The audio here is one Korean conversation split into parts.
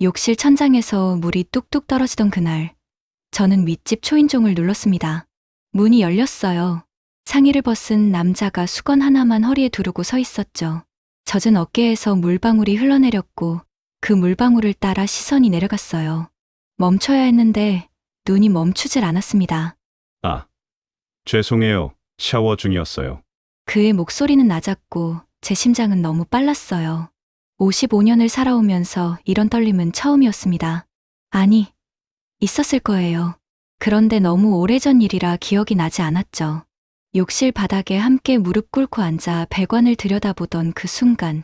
욕실 천장에서 물이 뚝뚝 떨어지던 그날, 저는 윗집 초인종을 눌렀습니다. 문이 열렸어요. 상의를 벗은 남자가 수건 하나만 허리에 두르고 서 있었죠. 젖은 어깨에서 물방울이 흘러내렸고 그 물방울을 따라 시선이 내려갔어요. 멈춰야 했는데 눈이 멈추질 않았습니다. 아, 죄송해요. 샤워 중이었어요. 그의 목소리는 낮았고 제 심장은 너무 빨랐어요. 55년을 살아오면서 이런 떨림은 처음이었습니다. 아니, 있었을 거예요. 그런데 너무 오래전 일이라 기억이 나지 않았죠. 욕실 바닥에 함께 무릎 꿇고 앉아 배관을 들여다보던 그 순간,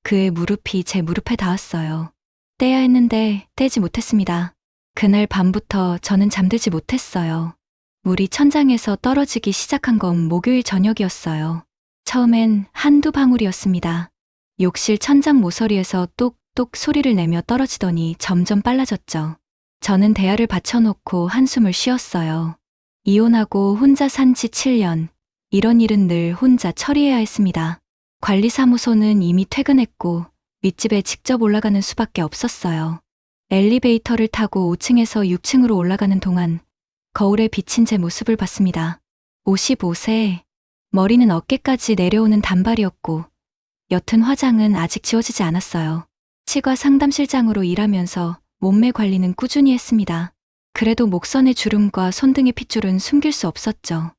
그의 무릎이 제 무릎에 닿았어요. 떼야 했는데 떼지 못했습니다. 그날 밤부터 저는 잠들지 못했어요. 물이 천장에서 떨어지기 시작한 건 목요일 저녁이었어요. 처음엔 한두 방울이었습니다. 욕실 천장 모서리에서 똑똑 소리를 내며 떨어지더니 점점 빨라졌죠. 저는 대야를 받쳐놓고 한숨을 쉬었어요. 이혼하고 혼자 산 지 7년. 이런 일은 늘 혼자 처리해야 했습니다. 관리사무소는 이미 퇴근했고 윗집에 직접 올라가는 수밖에 없었어요. 엘리베이터를 타고 5층에서 6층으로 올라가는 동안 거울에 비친 제 모습을 봤습니다. 55세, 머리는 어깨까지 내려오는 단발이었고 옅은 화장은 아직 지워지지 않았어요. 치과 상담실장으로 일하면서 몸매 관리는 꾸준히 했습니다. 그래도 목선의 주름과 손등의 핏줄은 숨길 수 없었죠.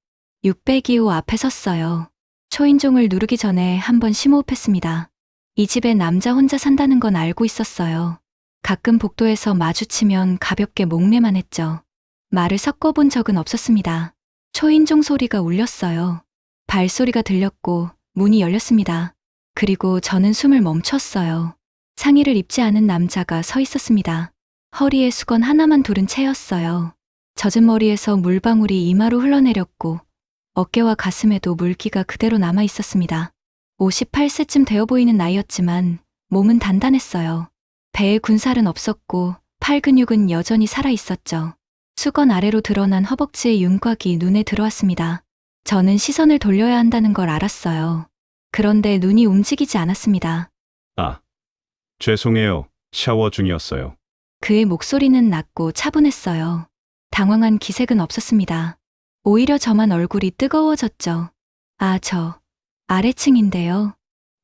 602호 앞에 섰어요. 초인종을 누르기 전에 한번 심호흡했습니다. 이 집에 남자 혼자 산다는 건 알고 있었어요. 가끔 복도에서 마주치면 가볍게 목례만 했죠. 말을 섞어본 적은 없었습니다. 초인종 소리가 울렸어요. 발소리가 들렸고 문이 열렸습니다. 그리고 저는 숨을 멈췄어요. 상의를 입지 않은 남자가 서 있었습니다. 허리에 수건 하나만 두른 채였어요. 젖은 머리에서 물방울이 이마로 흘러내렸고 어깨와 가슴에도 물기가 그대로 남아 있었습니다. 58세쯤 되어 보이는 나이였지만 몸은 단단했어요. 배에 군살은 없었고 팔 근육은 여전히 살아 있었죠. 수건 아래로 드러난 허벅지의 윤곽이 눈에 들어왔습니다. 저는 시선을 돌려야 한다는 걸 알았어요. 그런데 눈이 움직이지 않았습니다. 아, 죄송해요. 샤워 중이었어요. 그의 목소리는 낮고 차분했어요. 당황한 기색은 없었습니다. 오히려 저만 얼굴이 뜨거워졌죠. 아, 저 아래층인데요.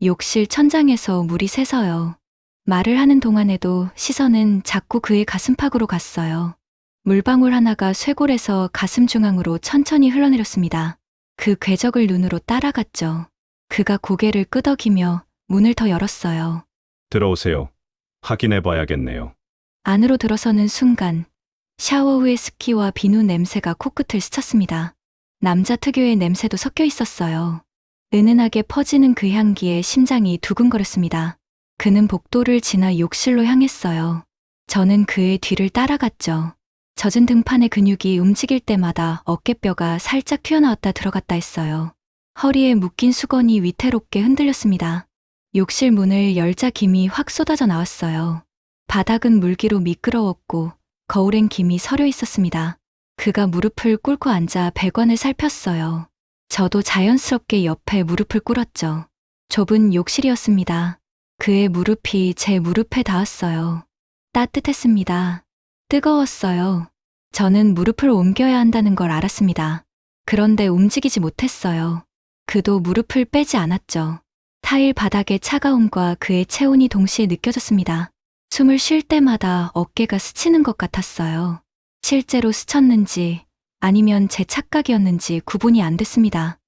욕실 천장에서 물이 새서요. 말을 하는 동안에도 시선은 자꾸 그의 가슴팍으로 갔어요. 물방울 하나가 쇄골에서 가슴 중앙으로 천천히 흘러내렸습니다. 그 궤적을 눈으로 따라갔죠. 그가 고개를 끄덕이며 문을 더 열었어요. 들어오세요. 확인해 봐야겠네요. 안으로 들어서는 순간 샤워 후의 습기와 비누 냄새가 코끝을 스쳤습니다. 남자 특유의 냄새도 섞여 있었어요. 은은하게 퍼지는 그 향기에 심장이 두근거렸습니다. 그는 복도를 지나 욕실로 향했어요. 저는 그의 뒤를 따라갔죠. 젖은 등판의 근육이 움직일 때마다 어깨뼈가 살짝 튀어나왔다 들어갔다 했어요. 허리에 묶인 수건이 위태롭게 흔들렸습니다. 욕실 문을 열자 김이 확 쏟아져 나왔어요. 바닥은 물기로 미끄러웠고 거울엔 김이 서려 있었습니다. 그가 무릎을 꿇고 앉아 배관을 살폈어요. 저도 자연스럽게 옆에 무릎을 꿇었죠. 좁은 욕실이었습니다. 그의 무릎이 제 무릎에 닿았어요. 따뜻했습니다. 뜨거웠어요. 저는 무릎을 옮겨야 한다는 걸 알았습니다. 그런데 움직이지 못했어요. 그도 무릎을 빼지 않았죠. 타일 바닥의 차가움과 그의 체온이 동시에 느껴졌습니다. 숨을 쉴 때마다 어깨가 스치는 것 같았어요. 실제로 스쳤는지 아니면 제 착각이었는지 구분이 안 됐습니다.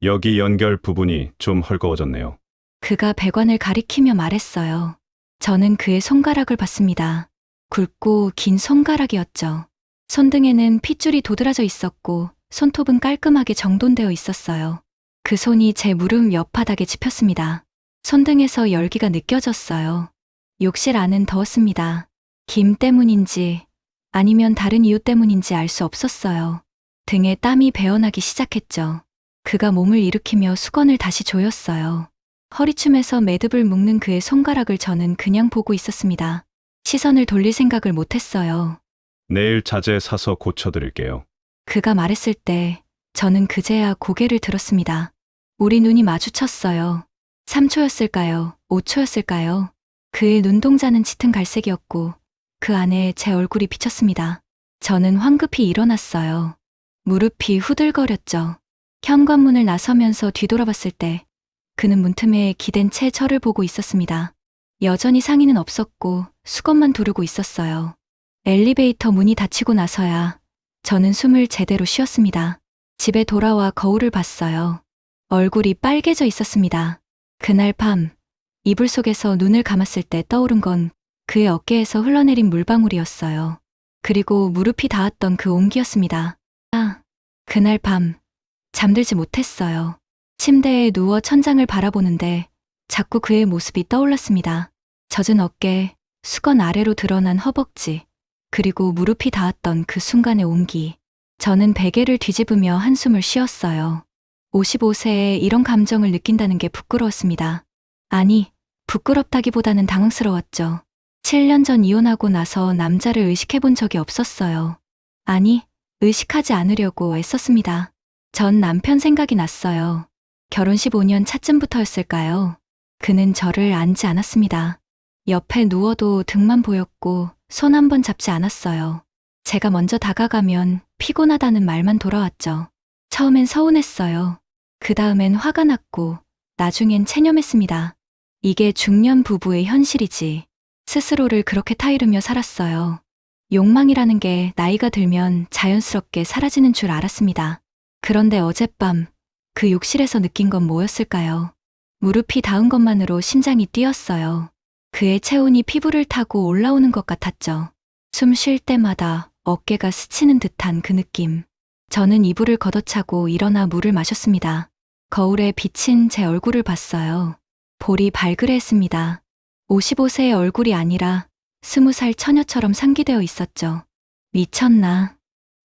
여기 연결 부분이 좀 헐거워졌네요. 그가 배관을 가리키며 말했어요. 저는 그의 손가락을 봤습니다. 굵고 긴 손가락이었죠. 손등에는 핏줄이 도드라져 있었고 손톱은 깔끔하게 정돈되어 있었어요. 그 손이 제 무릎 옆바닥에 짚혔습니다. 손등에서 열기가 느껴졌어요. 욕실 안은 더웠습니다. 김 때문인지 아니면 다른 이유 때문인지 알 수 없었어요. 등에 땀이 배어나기 시작했죠. 그가 몸을 일으키며 수건을 다시 조였어요. 허리춤에서 매듭을 묶는 그의 손가락을 저는 그냥 보고 있었습니다. 시선을 돌릴 생각을 못했어요. 내일 자재 사서 고쳐드릴게요. 그가 말했을 때 저는 그제야 고개를 들었습니다. 우리 눈이 마주쳤어요. 3초였을까요? 5초였을까요? 그의 눈동자는 짙은 갈색이었고 그 안에 제 얼굴이 비쳤습니다. 저는 황급히 일어났어요. 무릎이 후들거렸죠. 현관문을 나서면서 뒤돌아봤을 때 그는 문틈에 기댄 채 저를 보고 있었습니다. 여전히 상의는 없었고 수건만 두르고 있었어요. 엘리베이터 문이 닫히고 나서야 저는 숨을 제대로 쉬었습니다. 집에 돌아와 거울을 봤어요. 얼굴이 빨개져 있었습니다. 그날 밤 이불 속에서 눈을 감았을 때 떠오른 건 그의 어깨에서 흘러내린 물방울이었어요. 그리고 무릎이 닿았던 그 온기였습니다. 그날 밤 잠들지 못했어요. 침대에 누워 천장을 바라보는데 자꾸 그의 모습이 떠올랐습니다. 젖은 어깨, 수건 아래로 드러난 허벅지, 그리고 무릎이 닿았던 그 순간의 온기. 저는 베개를 뒤집으며 한숨을 쉬었어요. 55세에 이런 감정을 느낀다는 게 부끄러웠습니다. 아니, 부끄럽다기보다는 당황스러웠죠. 7년 전 이혼하고 나서 남자를 의식해본 적이 없었어요. 아니, 의식하지 않으려고 애썼습니다. 전 남편 생각이 났어요. 결혼 15년 차쯤부터였을까요? 그는 저를 안지 않았습니다. 옆에 누워도 등만 보였고 손 한 번 잡지 않았어요. 제가 먼저 다가가면 피곤하다는 말만 돌아왔죠. 처음엔 서운했어요. 그 다음엔 화가 났고 나중엔 체념했습니다. 이게 중년 부부의 현실이지. 스스로를 그렇게 타이르며 살았어요. 욕망이라는 게 나이가 들면 자연스럽게 사라지는 줄 알았습니다. 그런데 어젯밤 그 욕실에서 느낀 건 뭐였을까요? 무릎이 닿은 것만으로 심장이 뛰었어요. 그의 체온이 피부를 타고 올라오는 것 같았죠. 숨 쉴 때마다 어깨가 스치는 듯한 그 느낌. 저는 이불을 걷어차고 일어나 물을 마셨습니다. 거울에 비친 제 얼굴을 봤어요. 볼이 발그레했습니다. 55세의 얼굴이 아니라 20살 처녀처럼 상기되어 있었죠. 미쳤나?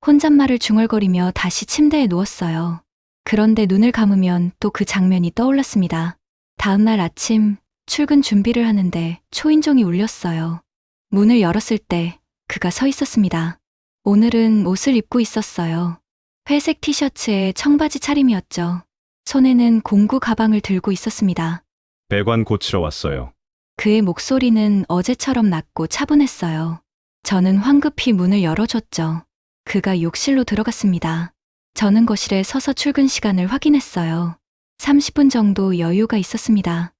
혼잣말을 중얼거리며 다시 침대에 누웠어요. 그런데 눈을 감으면 또 그 장면이 떠올랐습니다. 다음날 아침 출근 준비를 하는데 초인종이 울렸어요. 문을 열었을 때 그가 서 있었습니다. 오늘은 옷을 입고 있었어요. 회색 티셔츠에 청바지 차림이었죠. 손에는 공구 가방을 들고 있었습니다. 배관 고치러 왔어요. 그의 목소리는 어제처럼 낮고 차분했어요. 저는 황급히 문을 열어줬죠. 그가 욕실로 들어갔습니다. 저는 거실에 서서 출근 시간을 확인했어요. 30분 정도 여유가 있었습니다.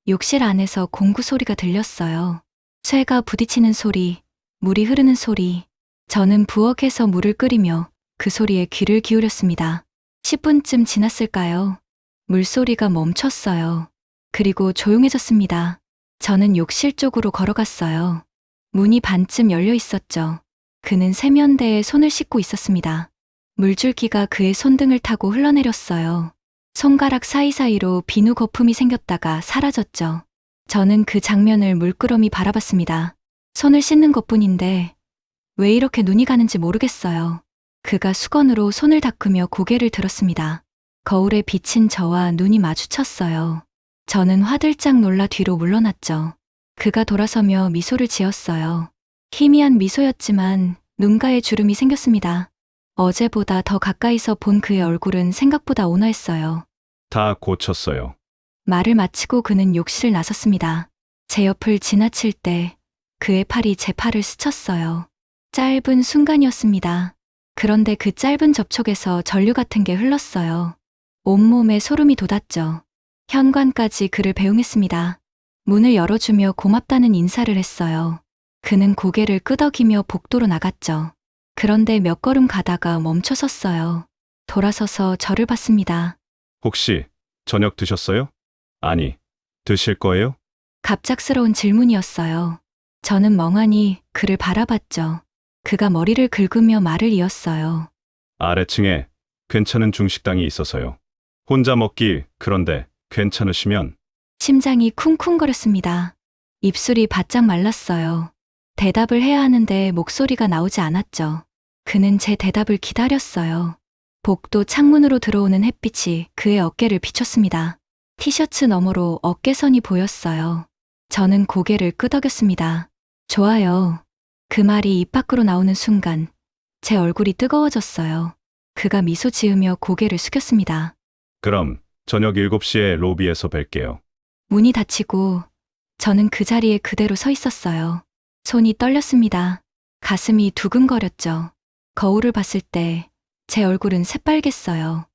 욕실 안에서 공구 소리가 들렸어요. 쇠가 부딪히는 소리, 물이 흐르는 소리. 저는 부엌에서 물을 끓이며 그 소리에 귀를 기울였습니다. 10분쯤 지났을까요? 물소리가 멈췄어요. 그리고 조용해졌습니다. 저는 욕실 쪽으로 걸어갔어요. 문이 반쯤 열려 있었죠. 그는 세면대에 손을 씻고 있었습니다. 물줄기가 그의 손등을 타고 흘러내렸어요. 손가락 사이사이로 비누 거품이 생겼다가 사라졌죠. 저는 그 장면을 물끄러미 바라봤습니다. 손을 씻는 것뿐인데 왜 이렇게 눈이 가는지 모르겠어요. 그가 수건으로 손을 닦으며 고개를 들었습니다. 거울에 비친 저와 눈이 마주쳤어요. 저는 화들짝 놀라 뒤로 물러났죠. 그가 돌아서며 미소를 지었어요. 희미한 미소였지만 눈가에 주름이 생겼습니다. 어제보다 더 가까이서 본 그의 얼굴은 생각보다 온화했어요. 다 고쳤어요. 말을 마치고 그는 욕실을 나섰습니다. 제 옆을 지나칠 때 그의 팔이 제 팔을 스쳤어요. 짧은 순간이었습니다. 그런데 그 짧은 접촉에서 전류 같은 게 흘렀어요. 온몸에 소름이 돋았죠. 현관까지 그를 배웅했습니다. 문을 열어주며 고맙다는 인사를 했어요. 그는 고개를 끄덕이며 복도로 나갔죠. 그런데 몇 걸음 가다가 멈춰섰어요. 돌아서서 저를 봤습니다. 혹시 저녁 드셨어요? 아니, 드실 거예요? 갑작스러운 질문이었어요. 저는 멍하니 그를 바라봤죠. 그가 머리를 긁으며 말을 이었어요. 아래층에 괜찮은 중식당이 있어서요. 혼자 먹기 그런데 괜찮으시면. 심장이 쿵쿵거렸습니다. 입술이 바짝 말랐어요. 대답을 해야 하는데 목소리가 나오지 않았죠. 그는 제 대답을 기다렸어요. 복도 창문으로 들어오는 햇빛이 그의 어깨를 비췄습니다. 티셔츠 너머로 어깨선이 보였어요. 저는 고개를 끄덕였습니다. 좋아요. 그 말이 입 밖으로 나오는 순간 제 얼굴이 뜨거워졌어요. 그가 미소 지으며 고개를 숙였습니다. 그럼 저녁 7시에 로비에서 뵐게요. 문이 닫히고 저는 그 자리에 그대로 서 있었어요. 손이 떨렸습니다. 가슴이 두근거렸죠. 거울을 봤을 때 제 얼굴은 새빨갰어요.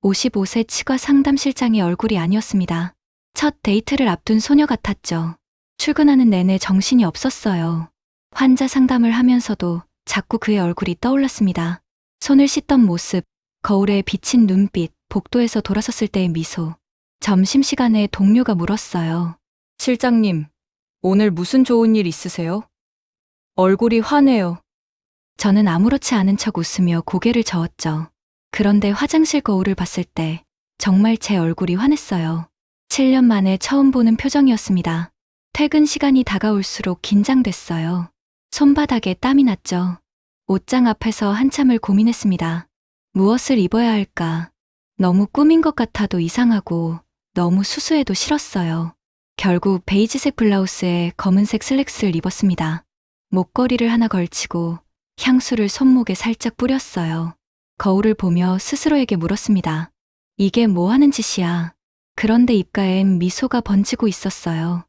55세 치과 상담실장의 얼굴이 아니었습니다. 첫 데이트를 앞둔 소녀 같았죠. 출근하는 내내 정신이 없었어요. 환자 상담을 하면서도 자꾸 그의 얼굴이 떠올랐습니다. 손을 씻던 모습, 거울에 비친 눈빛, 복도에서 돌아섰을 때의 미소. 점심시간에 동료가 물었어요. 실장님, 오늘 무슨 좋은 일 있으세요? 얼굴이 환해요. 저는 아무렇지 않은 척 웃으며 고개를 저었죠. 그런데 화장실 거울을 봤을 때 정말 제 얼굴이 환했어요. 7년 만에 처음 보는 표정이었습니다. 퇴근 시간이 다가올수록 긴장됐어요. 손바닥에 땀이 났죠. 옷장 앞에서 한참을 고민했습니다. 무엇을 입어야 할까? 너무 꾸민 것 같아도 이상하고 너무 수수해도 싫었어요. 결국 베이지색 블라우스에 검은색 슬랙스를 입었습니다. 목걸이를 하나 걸치고 향수를 손목에 살짝 뿌렸어요. 거울을 보며 스스로에게 물었습니다. 이게 뭐 하는 짓이야? 그런데 입가엔 미소가 번지고 있었어요.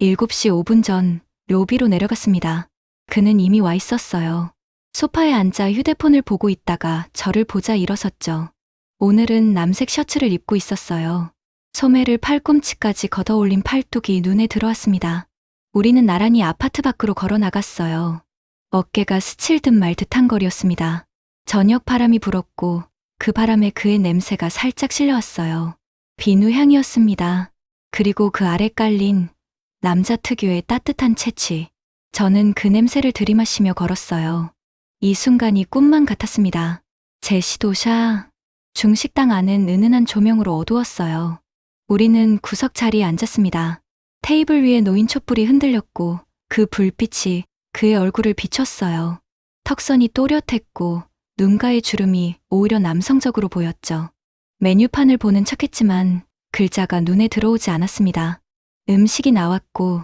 7시 5분 전 로비로 내려갔습니다. 그는 이미 와 있었어요. 소파에 앉아 휴대폰을 보고 있다가 저를 보자 일어섰죠. 오늘은 남색 셔츠를 입고 있었어요. 소매를 팔꿈치까지 걷어올린 팔뚝이 눈에 들어왔습니다. 우리는 나란히 아파트 밖으로 걸어 나갔어요. 어깨가 스칠듯 말듯한 거리였습니다. 저녁 바람이 불었고 그 바람에 그의 냄새가 살짝 실려왔어요. 비누 향이었습니다. 그리고 그 아래 깔린 남자 특유의 따뜻한 채취. 저는 그 냄새를 들이마시며 걸었어요. 이 순간이 꿈만 같았습니다. 제시도샤. 중식당 안은 은은한 조명으로 어두웠어요. 우리는 구석 자리에 앉았습니다. 테이블 위에 놓인 촛불이 흔들렸고 그 불빛이 그의 얼굴을 비췄어요. 턱선이 또렷했고 눈가의 주름이 오히려 남성적으로 보였죠. 메뉴판을 보는 척했지만 글자가 눈에 들어오지 않았습니다. 음식이 나왔고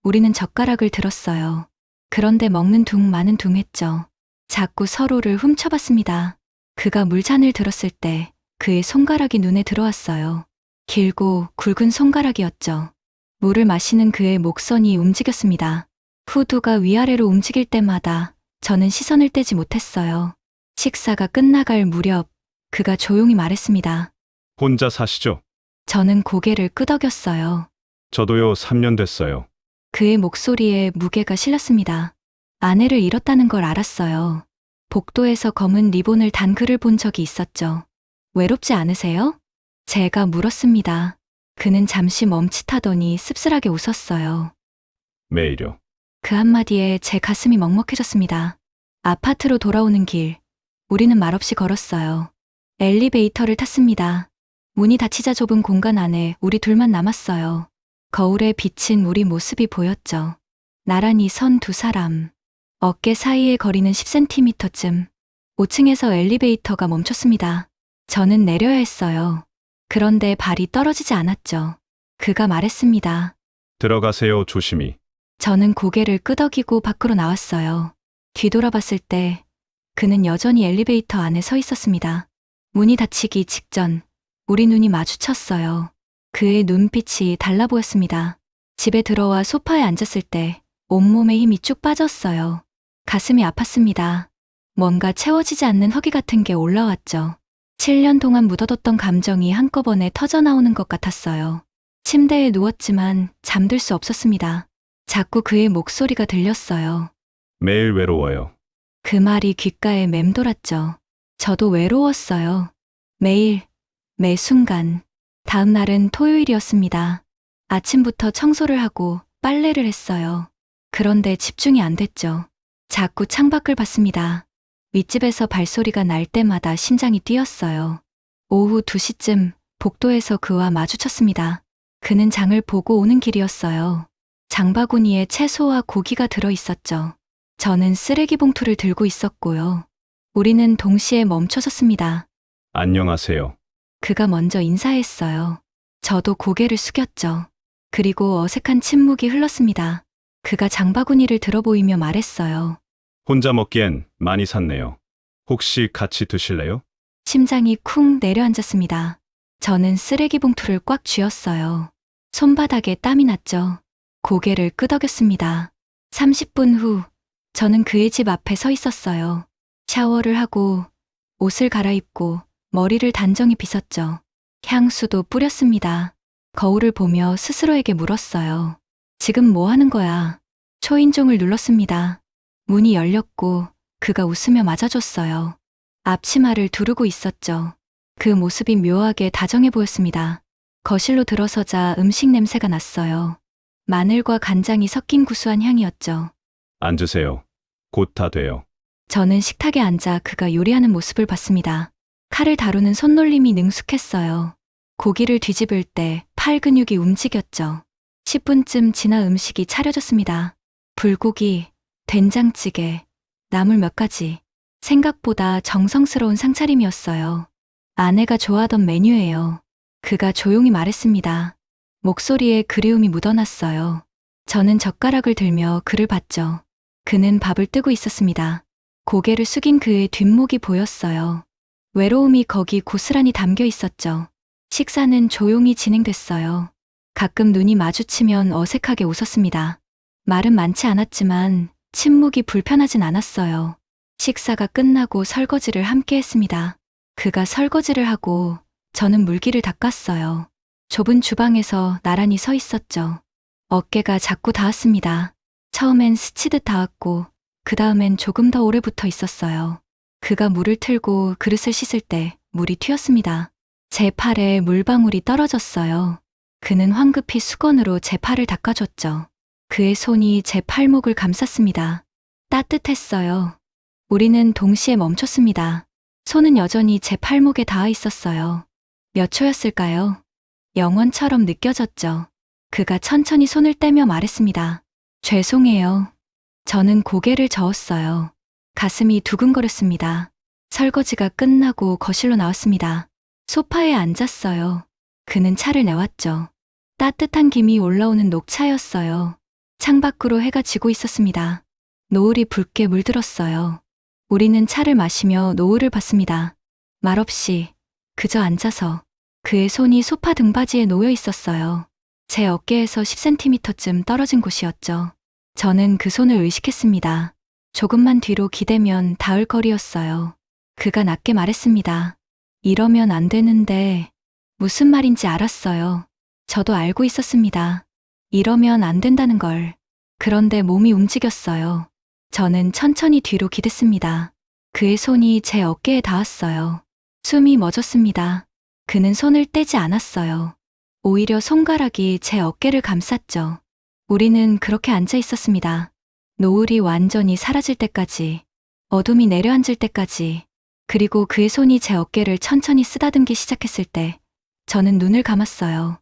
우리는 젓가락을 들었어요. 그런데 먹는 둥 마는 둥 했죠. 자꾸 서로를 훔쳐봤습니다. 그가 물잔을 들었을 때 그의 손가락이 눈에 들어왔어요. 길고 굵은 손가락이었죠. 물을 마시는 그의 목선이 움직였습니다. 후두가 위아래로 움직일 때마다 저는 시선을 떼지 못했어요. 식사가 끝나갈 무렵 그가 조용히 말했습니다. 혼자 사시죠? 저는 고개를 끄덕였어요. 저도요, 3년 됐어요. 그의 목소리에 무게가 실렸습니다. 아내를 잃었다는 걸 알았어요. 복도에서 검은 리본을 단 그를 본 적이 있었죠. 외롭지 않으세요? 제가 물었습니다. 그는 잠시 멈칫하더니 씁쓸하게 웃었어요. 매일요. 그 한마디에 제 가슴이 먹먹해졌습니다. 아파트로 돌아오는 길, 우리는 말없이 걸었어요. 엘리베이터를 탔습니다. 문이 닫히자 좁은 공간 안에 우리 둘만 남았어요. 거울에 비친 우리 모습이 보였죠. 나란히 선 두 사람. 어깨 사이의 거리는 10cm쯤. 5층에서 엘리베이터가 멈췄습니다. 저는 내려야 했어요. 그런데 발이 떨어지지 않았죠. 그가 말했습니다. 들어가세요, 조심히. 저는 고개를 끄덕이고 밖으로 나왔어요. 뒤돌아봤을 때 그는 여전히 엘리베이터 안에 서 있었습니다. 문이 닫히기 직전 우리 눈이 마주쳤어요. 그의 눈빛이 달라 보였습니다. 집에 들어와 소파에 앉았을 때 온몸에 힘이 쭉 빠졌어요. 가슴이 아팠습니다. 뭔가 채워지지 않는 허기 같은 게 올라왔죠. 7년 동안 묻어뒀던 감정이 한꺼번에 터져나오는 것 같았어요. 침대에 누웠지만 잠들 수 없었습니다. 자꾸 그의 목소리가 들렸어요. 매일 외로워요. 그 말이 귓가에 맴돌았죠. 저도 외로웠어요. 매일, 매 순간. 다음 날은 토요일이었습니다. 아침부터 청소를 하고 빨래를 했어요. 그런데 집중이 안 됐죠. 자꾸 창밖을 봤습니다. 윗집에서 발소리가 날 때마다 심장이 뛰었어요. 오후 2시쯤 복도에서 그와 마주쳤습니다. 그는 장을 보고 오는 길이었어요. 장바구니에 채소와 고기가 들어 있었죠. 저는 쓰레기 봉투를 들고 있었고요. 우리는 동시에 멈춰섰습니다. 안녕하세요. 그가 먼저 인사했어요. 저도 고개를 숙였죠. 그리고 어색한 침묵이 흘렀습니다. 그가 장바구니를 들어 보이며 말했어요. 혼자 먹기엔 많이 샀네요. 혹시 같이 드실래요? 심장이 쿵 내려앉았습니다. 저는 쓰레기 봉투를 꽉 쥐었어요. 손바닥에 땀이 났죠. 고개를 끄덕였습니다. 30분 후 저는 그의 집 앞에 서 있었어요. 샤워를 하고 옷을 갈아입고 머리를 단정히 빗었죠. 향수도 뿌렸습니다. 거울을 보며 스스로에게 물었어요. 지금 뭐 하는 거야? 초인종을 눌렀습니다. 문이 열렸고 그가 웃으며 맞아줬어요. 앞치마를 두르고 있었죠. 그 모습이 묘하게 다정해 보였습니다. 거실로 들어서자 음식 냄새가 났어요. 마늘과 간장이 섞인 구수한 향이었죠. 앉으세요. 곧 다 돼요. 저는 식탁에 앉아 그가 요리하는 모습을 봤습니다. 칼을 다루는 손놀림이 능숙했어요. 고기를 뒤집을 때 팔 근육이 움직였죠. 10분쯤 지나 음식이 차려졌습니다. 불고기, 된장찌개, 나물 몇 가지. 생각보다 정성스러운 상차림이었어요. 아내가 좋아하던 메뉴예요. 그가 조용히 말했습니다. 목소리에 그리움이 묻어났어요. 저는 젓가락을 들며 그를 봤죠. 그는 밥을 뜨고 있었습니다. 고개를 숙인 그의 뒷목이 보였어요. 외로움이 거기 고스란히 담겨 있었죠. 식사는 조용히 진행됐어요. 가끔 눈이 마주치면 어색하게 웃었습니다. 말은 많지 않았지만 침묵이 불편하진 않았어요. 식사가 끝나고 설거지를 함께 했습니다. 그가 설거지를 하고 저는 물기를 닦았어요. 좁은 주방에서 나란히 서 있었죠. 어깨가 자꾸 닿았습니다. 처음엔 스치듯 닿았고 그 다음엔 조금 더 오래 붙어 있었어요. 그가 물을 틀고 그릇을 씻을 때 물이 튀었습니다. 제 팔에 물방울이 떨어졌어요. 그는 황급히 수건으로 제 팔을 닦아줬죠. 그의 손이 제 팔목을 감쌌습니다. 따뜻했어요. 우리는 동시에 멈췄습니다. 손은 여전히 제 팔목에 닿아 있었어요. 몇 초였을까요? 영원처럼 느껴졌죠. 그가 천천히 손을 떼며 말했습니다. 죄송해요. 저는 고개를 저었어요. 가슴이 두근거렸습니다. 설거지가 끝나고 거실로 나왔습니다. 소파에 앉았어요. 그는 차를 내왔죠. 따뜻한 김이 올라오는 녹차였어요. 창밖으로 해가 지고 있었습니다. 노을이 붉게 물들었어요. 우리는 차를 마시며 노을을 봤습니다. 말없이 그저 앉아서 그의 손이 소파 등받이에 놓여 있었어요. 제 어깨에서 10cm쯤 떨어진 곳이었죠. 저는 그 손을 의식했습니다. 조금만 뒤로 기대면 닿을 거리였어요. 그가 낮게 말했습니다. 이러면 안 되는데 무슨 말인지 알았어요. 저도 알고 있었습니다. 이러면 안 된다는 걸. 그런데 몸이 움직였어요. 저는 천천히 뒤로 기댔습니다. 그의 손이 제 어깨에 닿았어요. 숨이 멎었습니다. 그는 손을 떼지 않았어요. 오히려 손가락이 제 어깨를 감쌌죠. 우리는 그렇게 앉아 있었습니다. 노을이 완전히 사라질 때까지, 어둠이 내려앉을 때까지, 그리고 그의 손이 제 어깨를 천천히 쓰다듬기 시작했을 때 저는 눈을 감았어요.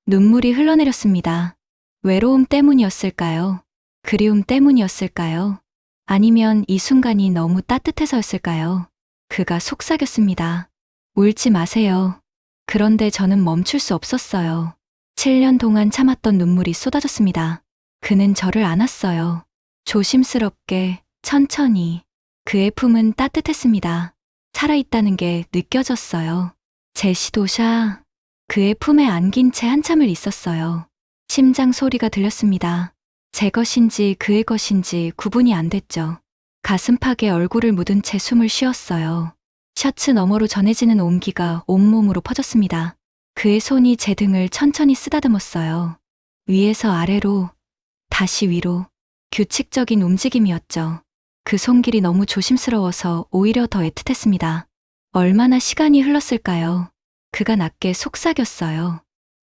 눈물이 흘러내렸습니다. 외로움 때문이었을까요? 그리움 때문이었을까요? 아니면 이 순간이 너무 따뜻해서였을까요? 그가 속삭였습니다. 울지 마세요. 그런데 저는 멈출 수 없었어요. 7년 동안 참았던 눈물이 쏟아졌습니다. 그는 저를 안았어요. 조심스럽게, 천천히. 그의 품은 따뜻했습니다. 살아있다는 게 느껴졌어요. 제시도샤. 그의 품에 안긴 채 한참을 있었어요. 심장 소리가 들렸습니다. 제 것인지 그의 것인지 구분이 안 됐죠. 가슴팍에 얼굴을 묻은 채 숨을 쉬었어요. 셔츠 너머로 전해지는 온기가 온몸으로 퍼졌습니다. 그의 손이 제 등을 천천히 쓰다듬었어요. 위에서 아래로, 다시 위로. 규칙적인 움직임이었죠. 그 손길이 너무 조심스러워서 오히려 더 애틋했습니다. 얼마나 시간이 흘렀을까요? 그가 낮게 속삭였어요.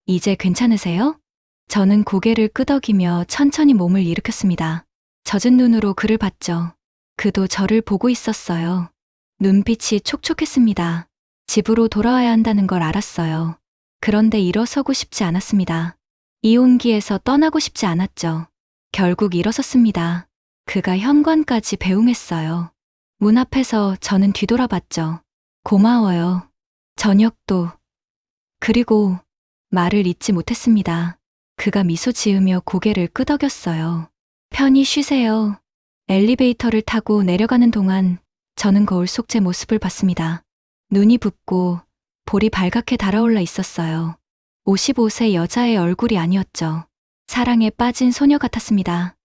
이제 괜찮으세요? 저는 고개를 끄덕이며 천천히 몸을 일으켰습니다. 젖은 눈으로 그를 봤죠. 그도 저를 보고 있었어요. 눈빛이 촉촉했습니다. 집으로 돌아와야 한다는 걸 알았어요. 그런데 일어서고 싶지 않았습니다. 이 온기에서 떠나고 싶지 않았죠. 결국 일어섰습니다. 그가 현관까지 배웅했어요. 문 앞에서 저는 뒤돌아봤죠. 고마워요. 저녁도. 그리고 말을 잇지 못했습니다. 그가 미소 지으며 고개를 끄덕였어요. 편히 쉬세요. 엘리베이터를 타고 내려가는 동안 저는 거울 속 제 모습을 봤습니다. 눈이 붓고 볼이 발갛게 달아올라 있었어요. 55세 여자의 얼굴이 아니었죠. 사랑에 빠진 소녀 같았습니다.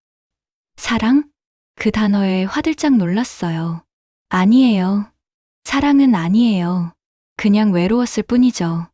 사랑? 그 단어에 화들짝 놀랐어요. 아니에요. 사랑은 아니에요. 그냥 외로웠을 뿐이죠.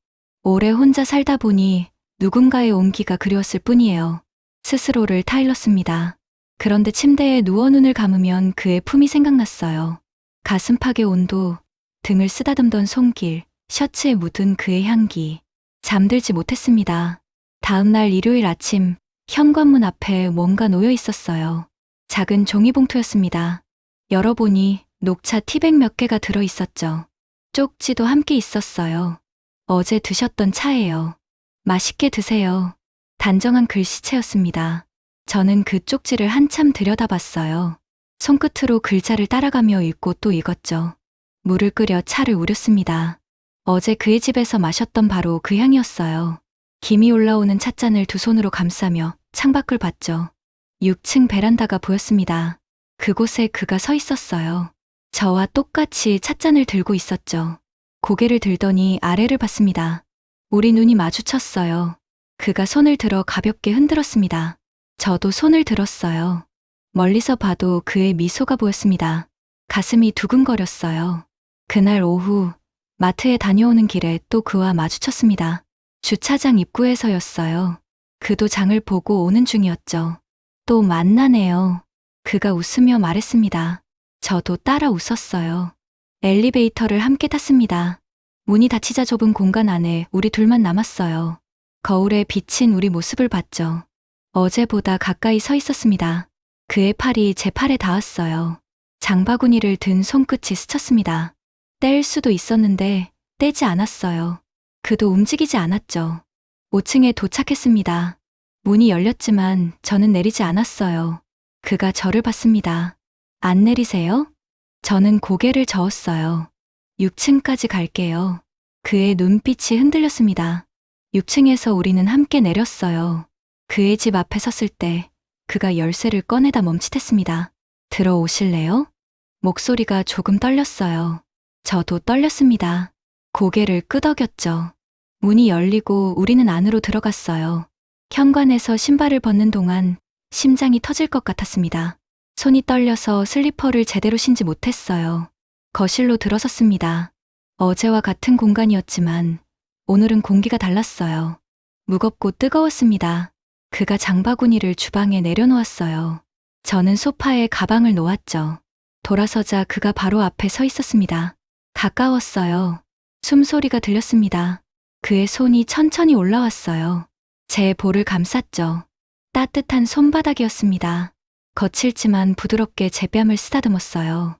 오래 혼자 살다 보니 누군가의 온기가 그리웠을 뿐이에요. 스스로를 타일렀습니다. 그런데 침대에 누워 눈을 감으면 그의 품이 생각났어요. 가슴팍의 온도, 등을 쓰다듬던 손길, 셔츠에 묻은 그의 향기. 잠들지 못했습니다. 다음날 일요일 아침, 현관문 앞에 뭔가 놓여 있었어요. 작은 종이봉투였습니다. 열어보니 녹차 티백 몇 개가 들어 있었죠. 쪽지도 함께 있었어요. 어제 드셨던 차예요. 맛있게 드세요. 단정한 글씨체였습니다. 저는 그 쪽지를 한참 들여다봤어요. 손끝으로 글자를 따라가며 읽고 또 읽었죠. 물을 끓여 차를 우렸습니다. 어제 그의 집에서 마셨던 바로 그 향이었어요. 김이 올라오는 찻잔을 두 손으로 감싸며 창밖을 봤죠. 6층 베란다가 보였습니다. 그곳에 그가 서 있었어요. 저와 똑같이 찻잔을 들고 있었죠. 고개를 들더니 아래를 봤습니다. 우리 눈이 마주쳤어요. 그가 손을 들어 가볍게 흔들었습니다. 저도 손을 들었어요. 멀리서 봐도 그의 미소가 보였습니다. 가슴이 두근거렸어요. 그날 오후 마트에 다녀오는 길에 또 그와 마주쳤습니다. 주차장 입구에서였어요. 그도 장을 보고 오는 중이었죠. 또 만나네요. 그가 웃으며 말했습니다. 저도 따라 웃었어요. 엘리베이터를 함께 탔습니다. 문이 닫히자 좁은 공간 안에 우리 둘만 남았어요. 거울에 비친 우리 모습을 봤죠. 어제보다 가까이 서 있었습니다. 그의 팔이 제 팔에 닿았어요. 장바구니를 든 손끝이 스쳤습니다. 뗄 수도 있었는데 떼지 않았어요. 그도 움직이지 않았죠. 5층에 도착했습니다. 문이 열렸지만 저는 내리지 않았어요. 그가 저를 봤습니다. 안 내리세요? 저는 고개를 저었어요. 6층까지 갈게요. 그의 눈빛이 흔들렸습니다. 6층에서 우리는 함께 내렸어요. 그의 집 앞에 섰을 때 그가 열쇠를 꺼내다 멈칫했습니다. 들어오실래요? 목소리가 조금 떨렸어요. 저도 떨렸습니다. 고개를 끄덕였죠. 문이 열리고 우리는 안으로 들어갔어요. 현관에서 신발을 벗는 동안 심장이 터질 것 같았습니다. 손이 떨려서 슬리퍼를 제대로 신지 못했어요. 거실로 들어섰습니다. 어제와 같은 공간이었지만 오늘은 공기가 달랐어요. 무겁고 뜨거웠습니다. 그가 장바구니를 주방에 내려놓았어요. 저는 소파에 가방을 놓았죠. 돌아서자 그가 바로 앞에 서 있었습니다. 가까웠어요. 숨소리가 들렸습니다. 그의 손이 천천히 올라왔어요. 제 볼을 감쌌죠. 따뜻한 손바닥이었습니다. 거칠지만 부드럽게 제 뺨을 쓰다듬었어요.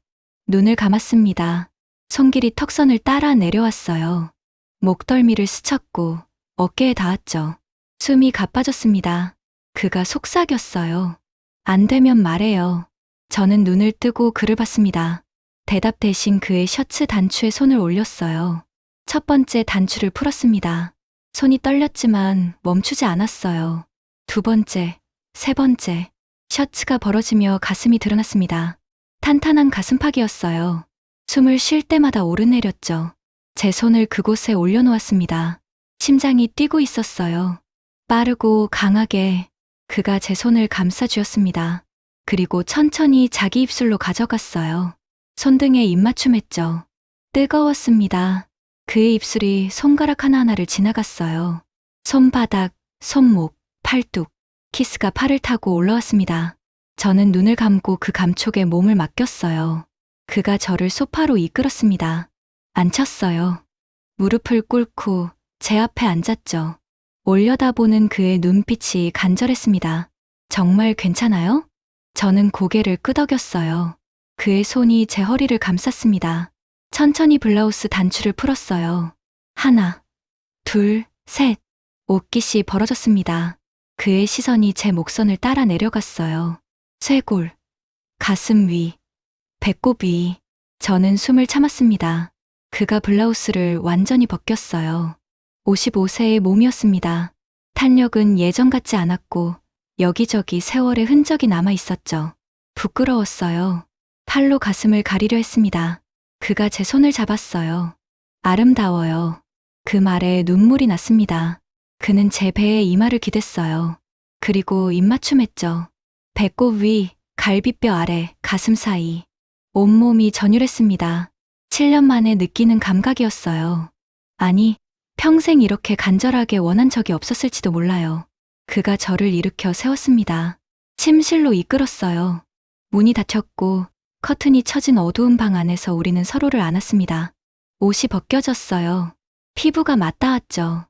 눈을 감았습니다. 손길이 턱선을 따라 내려왔어요. 목덜미를 스쳤고 어깨에 닿았죠. 숨이 가빠졌습니다. 그가 속삭였어요. 안 되면 말해요. 저는 눈을 뜨고 그를 봤습니다. 대답 대신 그의 셔츠 단추에 손을 올렸어요. 첫 번째 단추를 풀었습니다. 손이 떨렸지만 멈추지 않았어요. 두 번째, 세 번째, 셔츠가 벌어지며 가슴이 드러났습니다. 탄탄한 가슴팍이었어요. 숨을 쉴 때마다 오르내렸죠. 제 손을 그곳에 올려놓았습니다. 심장이 뛰고 있었어요. 빠르고 강하게 그가 제 손을 감싸주었습니다. 그리고 천천히 자기 입술로 가져갔어요. 손등에 입맞춤했죠. 뜨거웠습니다. 그의 입술이 손가락 하나하나를 지나갔어요. 손바닥, 손목, 팔뚝, 키스가 팔을 타고 올라왔습니다. 저는 눈을 감고 그 감촉에 몸을 맡겼어요. 그가 저를 소파로 이끌었습니다. 앉혔어요. 무릎을 꿇고 제 앞에 앉았죠. 올려다보는 그의 눈빛이 간절했습니다. 정말 괜찮아요? 저는 고개를 끄덕였어요. 그의 손이 제 허리를 감쌌습니다. 천천히 블라우스 단추를 풀었어요. 하나, 둘, 셋. 옷깃이 벌어졌습니다. 그의 시선이 제 목선을 따라 내려갔어요. 쇄골, 가슴 위, 배꼽 위. 저는 숨을 참았습니다. 그가 블라우스를 완전히 벗겼어요. 55세의 몸이었습니다. 탄력은 예전 같지 않았고 여기저기 세월의 흔적이 남아 있었죠. 부끄러웠어요. 팔로 가슴을 가리려 했습니다. 그가 제 손을 잡았어요. 아름다워요. 그 말에 눈물이 났습니다. 그는 제 배에 이마를 기댔어요. 그리고 입맞춤했죠. 배꼽 위, 갈비뼈 아래, 가슴 사이. 온몸이 전율했습니다. 7년 만에 느끼는 감각이었어요. 아니, 평생 이렇게 간절하게 원한 적이 없었을지도 몰라요. 그가 저를 일으켜 세웠습니다. 침실로 이끌었어요. 문이 닫혔고 커튼이 쳐진 어두운 방 안에서 우리는 서로를 안았습니다. 옷이 벗겨졌어요. 피부가 맞닿았죠.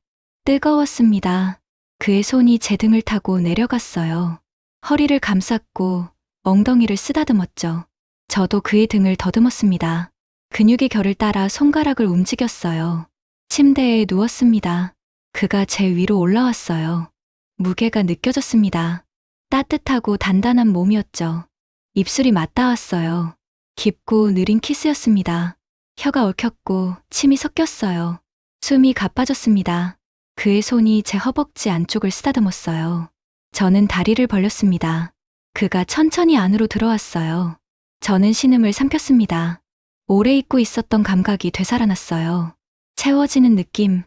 뜨거웠습니다. 그의 손이 제 등을 타고 내려갔어요. 허리를 감쌌고 엉덩이를 쓰다듬었죠. 저도 그의 등을 더듬었습니다. 근육의 결을 따라 손가락을 움직였어요. 침대에 누웠습니다. 그가 제 위로 올라왔어요. 무게가 느껴졌습니다. 따뜻하고 단단한 몸이었죠. 입술이 맞닿았어요. 깊고 느린 키스였습니다. 혀가 얽혔고 침이 섞였어요. 숨이 가빠졌습니다. 그의 손이 제 허벅지 안쪽을 쓰다듬었어요. 저는 다리를 벌렸습니다. 그가 천천히 안으로 들어왔어요. 저는 신음을 삼켰습니다. 오래 잊고 있었던 감각이 되살아났어요. 채워지는 느낌,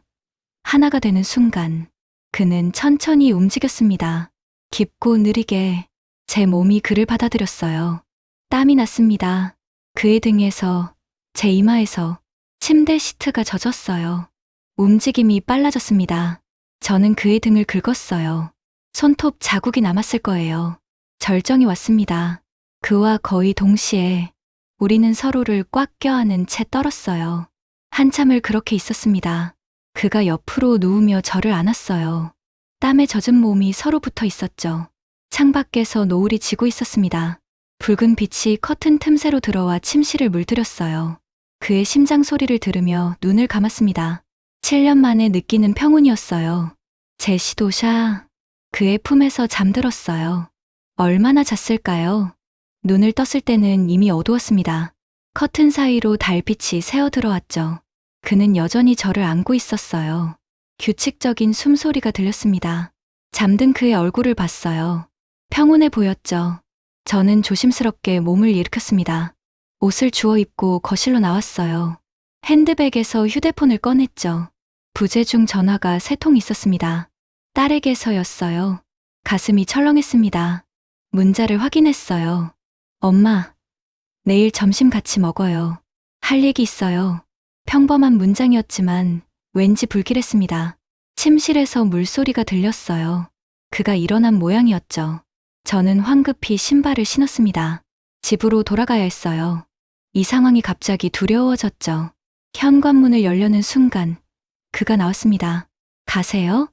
하나가 되는 순간, 그는 천천히 움직였습니다. 깊고 느리게 제 몸이 그를 받아들였어요. 땀이 났습니다. 그의 등에서, 제 이마에서 침대 시트가 젖었어요. 움직임이 빨라졌습니다. 저는 그의 등을 긁었어요. 손톱 자국이 남았을 거예요. 절정이 왔습니다. 그와 거의 동시에 우리는 서로를 꽉 껴안은 채 떨었어요. 한참을 그렇게 있었습니다. 그가 옆으로 누우며 저를 안았어요. 땀에 젖은 몸이 서로 붙어 있었죠. 창밖에서 노을이 지고 있었습니다. 붉은 빛이 커튼 틈새로 들어와 침실을 물들였어요. 그의 심장 소리를 들으며 눈을 감았습니다. 7년 만에 느끼는 평온이었어요. 제 시도샤, 그의 품에서 잠들었어요. 얼마나 잤을까요? 눈을 떴을 때는 이미 어두웠습니다. 커튼 사이로 달빛이 새어 들어왔죠. 그는 여전히 저를 안고 있었어요. 규칙적인 숨소리가 들렸습니다. 잠든 그의 얼굴을 봤어요. 평온해 보였죠. 저는 조심스럽게 몸을 일으켰습니다. 옷을 주워 입고 거실로 나왔어요. 핸드백에서 휴대폰을 꺼냈죠. 부재중 전화가 3통 있었습니다. 딸에게서였어요. 가슴이 철렁했습니다. 문자를 확인했어요. 엄마, 내일 점심 같이 먹어요. 할 얘기 있어요. 평범한 문장이었지만 왠지 불길했습니다. 침실에서 물소리가 들렸어요. 그가 일어난 모양이었죠. 저는 황급히 신발을 신었습니다. 집으로 돌아가야 했어요. 이 상황이 갑자기 두려워졌죠. 현관문을 열려는 순간 그가 나왔습니다. 가세요?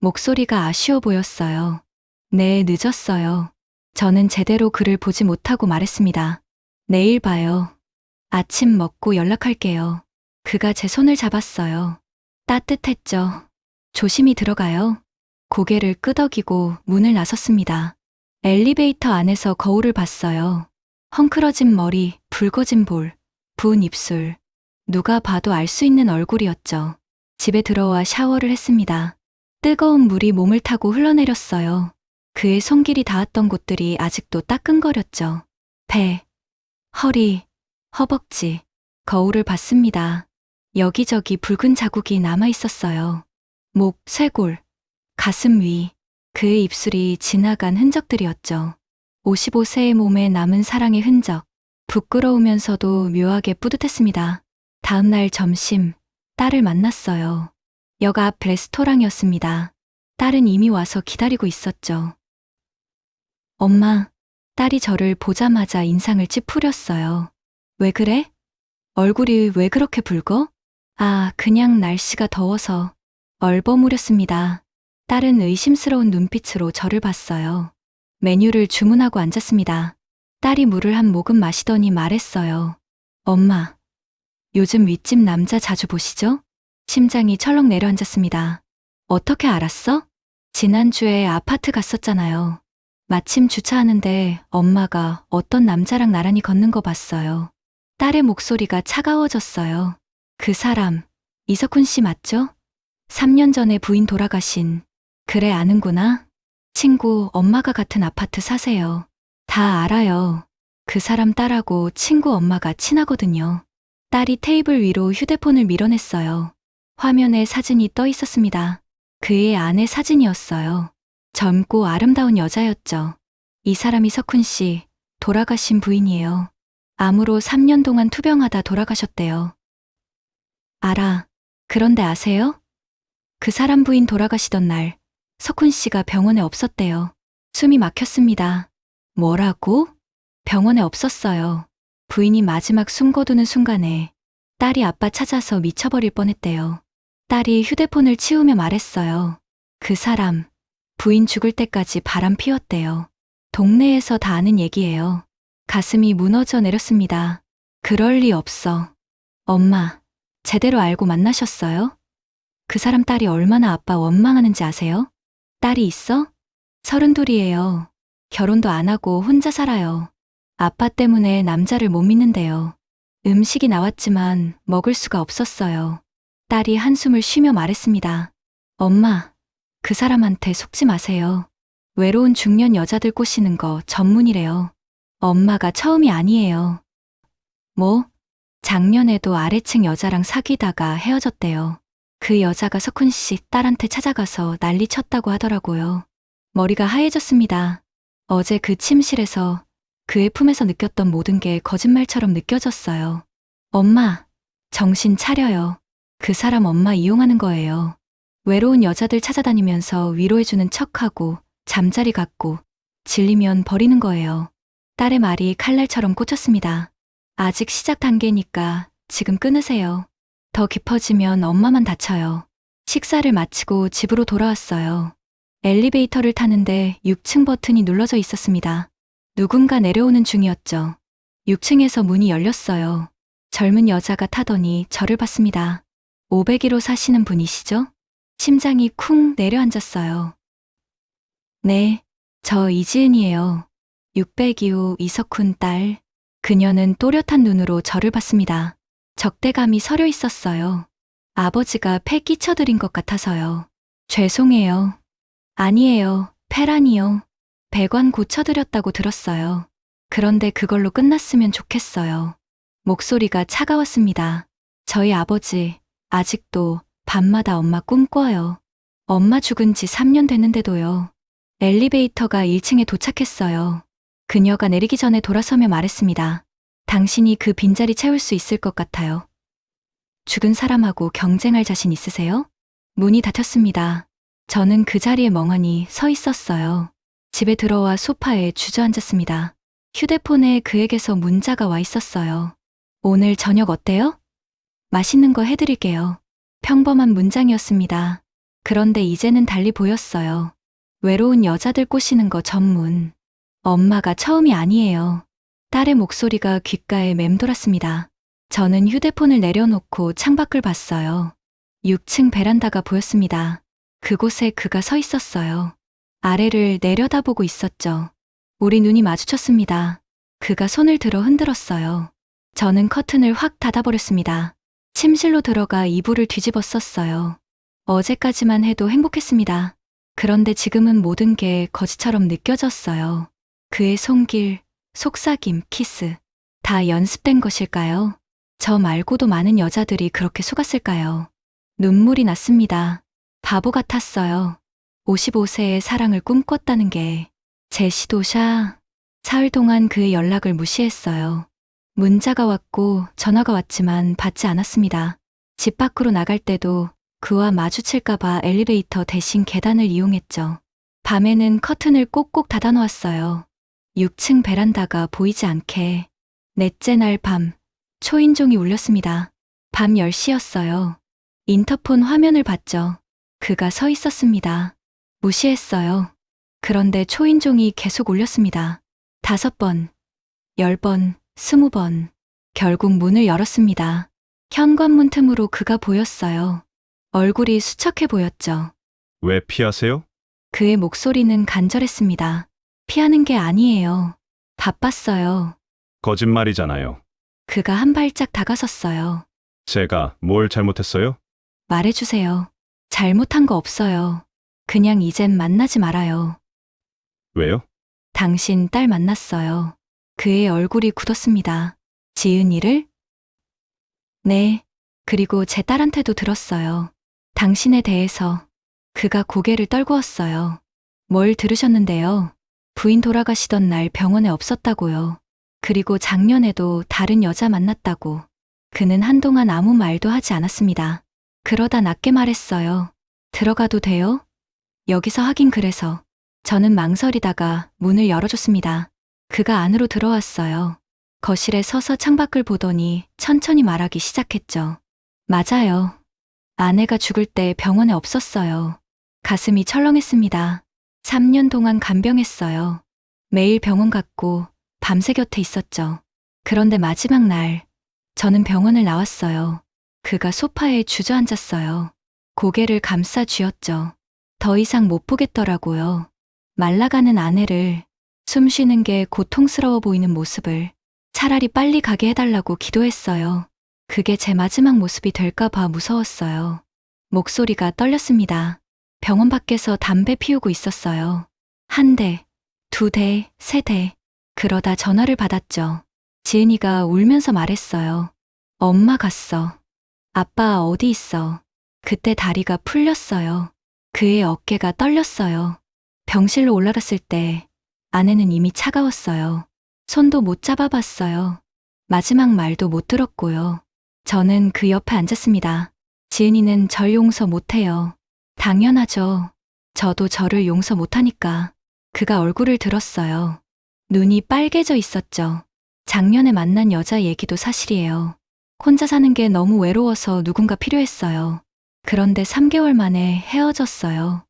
목소리가 아쉬워 보였어요. 네, 늦었어요. 저는 제대로 그를 보지 못하고 말했습니다. 내일 봐요. 아침 먹고 연락할게요. 그가 제 손을 잡았어요. 따뜻했죠. 조심히 들어가요. 고개를 끄덕이고 문을 나섰습니다. 엘리베이터 안에서 거울을 봤어요. 헝클어진 머리, 붉어진 볼, 부은 입술. 누가 봐도 알 수 있는 얼굴이었죠. 집에 들어와 샤워를 했습니다. 뜨거운 물이 몸을 타고 흘러내렸어요. 그의 손길이 닿았던 곳들이 아직도 따끔거렸죠. 배, 허리, 허벅지, 거울을 봤습니다. 여기저기 붉은 자국이 남아 있었어요. 목, 쇄골, 가슴 위, 그의 입술이 지나간 흔적들이었죠. 55세의 몸에 남은 사랑의 흔적, 부끄러우면서도 묘하게 뿌듯했습니다. 다음 날 점심, 딸을 만났어요. 역 앞 레스토랑이었습니다. 딸은 이미 와서 기다리고 있었죠. 엄마, 딸이 저를 보자마자 인상을 찌푸렸어요. 왜 그래? 얼굴이 왜 그렇게 붉어? 아, 그냥 날씨가 더워서. 얼버무렸습니다. 딸은 의심스러운 눈빛으로 저를 봤어요. 메뉴를 주문하고 앉았습니다. 딸이 물을 한 모금 마시더니 말했어요. 엄마, 요즘 윗집 남자 자주 보시죠? 심장이 철렁 내려앉았습니다. 어떻게 알았어? 지난주에 아파트 갔었잖아요. 마침 주차하는데 엄마가 어떤 남자랑 나란히 걷는 거 봤어요. 딸의 목소리가 차가워졌어요. 그 사람, 이석훈 씨 맞죠? 3년 전에 부인 돌아가신. 그래, 아는구나. 친구, 엄마가 같은 아파트 사세요. 다 알아요. 그 사람 딸하고 친구 엄마가 친하거든요. 딸이 테이블 위로 휴대폰을 밀어냈어요. 화면에 사진이 떠 있었습니다. 그의 아내 사진이었어요. 젊고 아름다운 여자였죠. 이 사람이 석훈 씨, 돌아가신 부인이에요. 암으로 3년 동안 투병하다 돌아가셨대요. 알아. 그런데 아세요? 그 사람 부인 돌아가시던 날, 석훈 씨가 병원에 없었대요. 숨이 막혔습니다. 뭐라고? 병원에 없었어요. 부인이 마지막 숨 거두는 순간에 딸이 아빠 찾아서 미쳐버릴 뻔했대요. 딸이 휴대폰을 치우며 말했어요. 그 사람, 부인 죽을 때까지 바람 피웠대요. 동네에서 다 아는 얘기예요. 가슴이 무너져 내렸습니다. 그럴 리 없어. 엄마, 제대로 알고 만나셨어요? 그 사람 딸이 얼마나 아빠 원망하는지 아세요? 딸이 있어? 32이에요. 결혼도 안 하고 혼자 살아요. 아빠 때문에 남자를 못 믿는데요. 음식이 나왔지만 먹을 수가 없었어요. 딸이 한숨을 쉬며 말했습니다. 엄마, 그 사람한테 속지 마세요. 외로운 중년 여자들 꼬시는 거 전문이래요. 엄마가 처음이 아니에요. 뭐? 작년에도 아래층 여자랑 사귀다가 헤어졌대요. 그 여자가 석훈 씨 딸한테 찾아가서 난리 쳤다고 하더라고요. 머리가 하얘졌습니다. 어제 그 침실에서 그의 품에서 느꼈던 모든 게 거짓말처럼 느껴졌어요. 엄마, 정신 차려요. 그 사람 엄마 이용하는 거예요. 외로운 여자들 찾아다니면서 위로해주는 척하고 잠자리 갖고 질리면 버리는 거예요. 딸의 말이 칼날처럼 꽂혔습니다. 아직 시작 단계니까 지금 끊으세요. 더 깊어지면 엄마만 다쳐요. 식사를 마치고 집으로 돌아왔어요. 엘리베이터를 타는데 6층 버튼이 눌러져 있었습니다. 누군가 내려오는 중이었죠. 6층에서 문이 열렸어요. 젊은 여자가 타더니 저를 봤습니다. 502로 사시는 분이시죠? 심장이 쿵 내려앉았어요. 네, 저 이지은이에요. 602호 이석훈 딸. 그녀는 또렷한 눈으로 저를 봤습니다. 적대감이 서려 있었어요. 아버지가 패 끼쳐드린 것 같아서요. 죄송해요. 아니에요, 패라니요. 배관 고쳐드렸다고 들었어요. 그런데 그걸로 끝났으면 좋겠어요. 목소리가 차가웠습니다. 저희 아버지, 아직도 밤마다 엄마 꿈꿔요. 엄마 죽은 지 3년 됐는데도요. 엘리베이터가 1층에 도착했어요. 그녀가 내리기 전에 돌아서며 말했습니다. 당신이 그 빈자리 채울 수 있을 것 같아요. 죽은 사람하고 경쟁할 자신 있으세요? 문이 닫혔습니다. 저는 그 자리에 멍하니 서 있었어요. 집에 들어와 소파에 주저앉았습니다. 휴대폰에 그에게서 문자가 와 있었어요. 오늘 저녁 어때요? 맛있는 거 해드릴게요. 평범한 문장이었습니다. 그런데 이제는 달리 보였어요. 외로운 여자들 꼬시는 거 전문. 엄마가 처음이 아니에요. 딸의 목소리가 귓가에 맴돌았습니다. 저는 휴대폰을 내려놓고 창밖을 봤어요. 6층 베란다가 보였습니다. 그곳에 그가 서 있었어요. 아래를 내려다보고 있었죠. 우리 눈이 마주쳤습니다. 그가 손을 들어 흔들었어요. 저는 커튼을 확 닫아버렸습니다. 침실로 들어가 이불을 뒤집어 썼어요. 어제까지만 해도 행복했습니다. 그런데 지금은 모든 게 거짓처럼 느껴졌어요. 그의 손길, 속삭임, 키스. 다 연습된 것일까요? 저 말고도 많은 여자들이 그렇게 속았을까요? 눈물이 났습니다. 바보 같았어요. 55세의 사랑을 꿈꿨다는 게 제 시도샤. 사흘 동안 그의 연락을 무시했어요. 문자가 왔고 전화가 왔지만 받지 않았습니다. 집 밖으로 나갈 때도 그와 마주칠까봐 엘리베이터 대신 계단을 이용했죠. 밤에는 커튼을 꼭꼭 닫아놓았어요. 6층 베란다가 보이지 않게. 넷째 날 밤, 초인종이 울렸습니다. 밤 10시였어요. 인터폰 화면을 봤죠. 그가 서 있었습니다. 무시했어요. 그런데 초인종이 계속 울렸습니다. 5번, 10번, 20번. 결국 문을 열었습니다. 현관문 틈으로 그가 보였어요. 얼굴이 수척해 보였죠. 왜 피하세요? 그의 목소리는 간절했습니다. 피하는 게 아니에요. 바빴어요. 거짓말이잖아요. 그가 한 발짝 다가섰어요. 제가 뭘 잘못했어요? 말해주세요. 잘못한 거 없어요. 그냥 이젠 만나지 말아요. 왜요? 당신 딸 만났어요. 그의 얼굴이 굳었습니다. 지은이를? 네. 그리고 제 딸한테도 들었어요. 당신에 대해서. 그가 고개를 떨구었어요. 뭘 들으셨는데요? 부인 돌아가시던 날 병원에 없었다고요. 그리고 작년에도 다른 여자 만났다고. 그는 한동안 아무 말도 하지 않았습니다. 그러다 낮게 말했어요. 들어가도 돼요? 여기서 하긴 그래서. 저는 망설이다가 문을 열어줬습니다. 그가 안으로 들어왔어요. 거실에 서서 창밖을 보더니 천천히 말하기 시작했죠. 맞아요. 아내가 죽을 때 병원에 없었어요. 가슴이 철렁했습니다. 3년 동안 간병했어요. 매일 병원 갔고 밤새 곁에 있었죠. 그런데 마지막 날, 저는 병원을 나왔어요. 그가 소파에 주저앉았어요. 고개를 감싸 쥐었죠. 더 이상 못 보겠더라고요. 말라가는 아내를, 숨 쉬는 게 고통스러워 보이는 모습을 차라리 빨리 가게 해달라고 기도했어요. 그게 제 마지막 모습이 될까봐 무서웠어요. 목소리가 떨렸습니다. 병원 밖에서 담배 피우고 있었어요. 1대, 2대, 3대. 그러다 전화를 받았죠. 지은이가 울면서 말했어요. 엄마 갔어. 아빠 어디 있어? 그때 다리가 풀렸어요. 그의 어깨가 떨렸어요. 병실로 올라갔을 때 아내는 이미 차가웠어요. 손도 못 잡아봤어요. 마지막 말도 못 들었고요. 저는 그 옆에 앉았습니다. 지은이는 절 용서 못해요. 당연하죠. 저도 저를 용서 못하니까. 그가 얼굴을 들었어요. 눈이 빨개져 있었죠. 작년에 만난 여자 얘기도 사실이에요. 혼자 사는 게 너무 외로워서 누군가 필요했어요. 그런데 3개월 만에 헤어졌어요.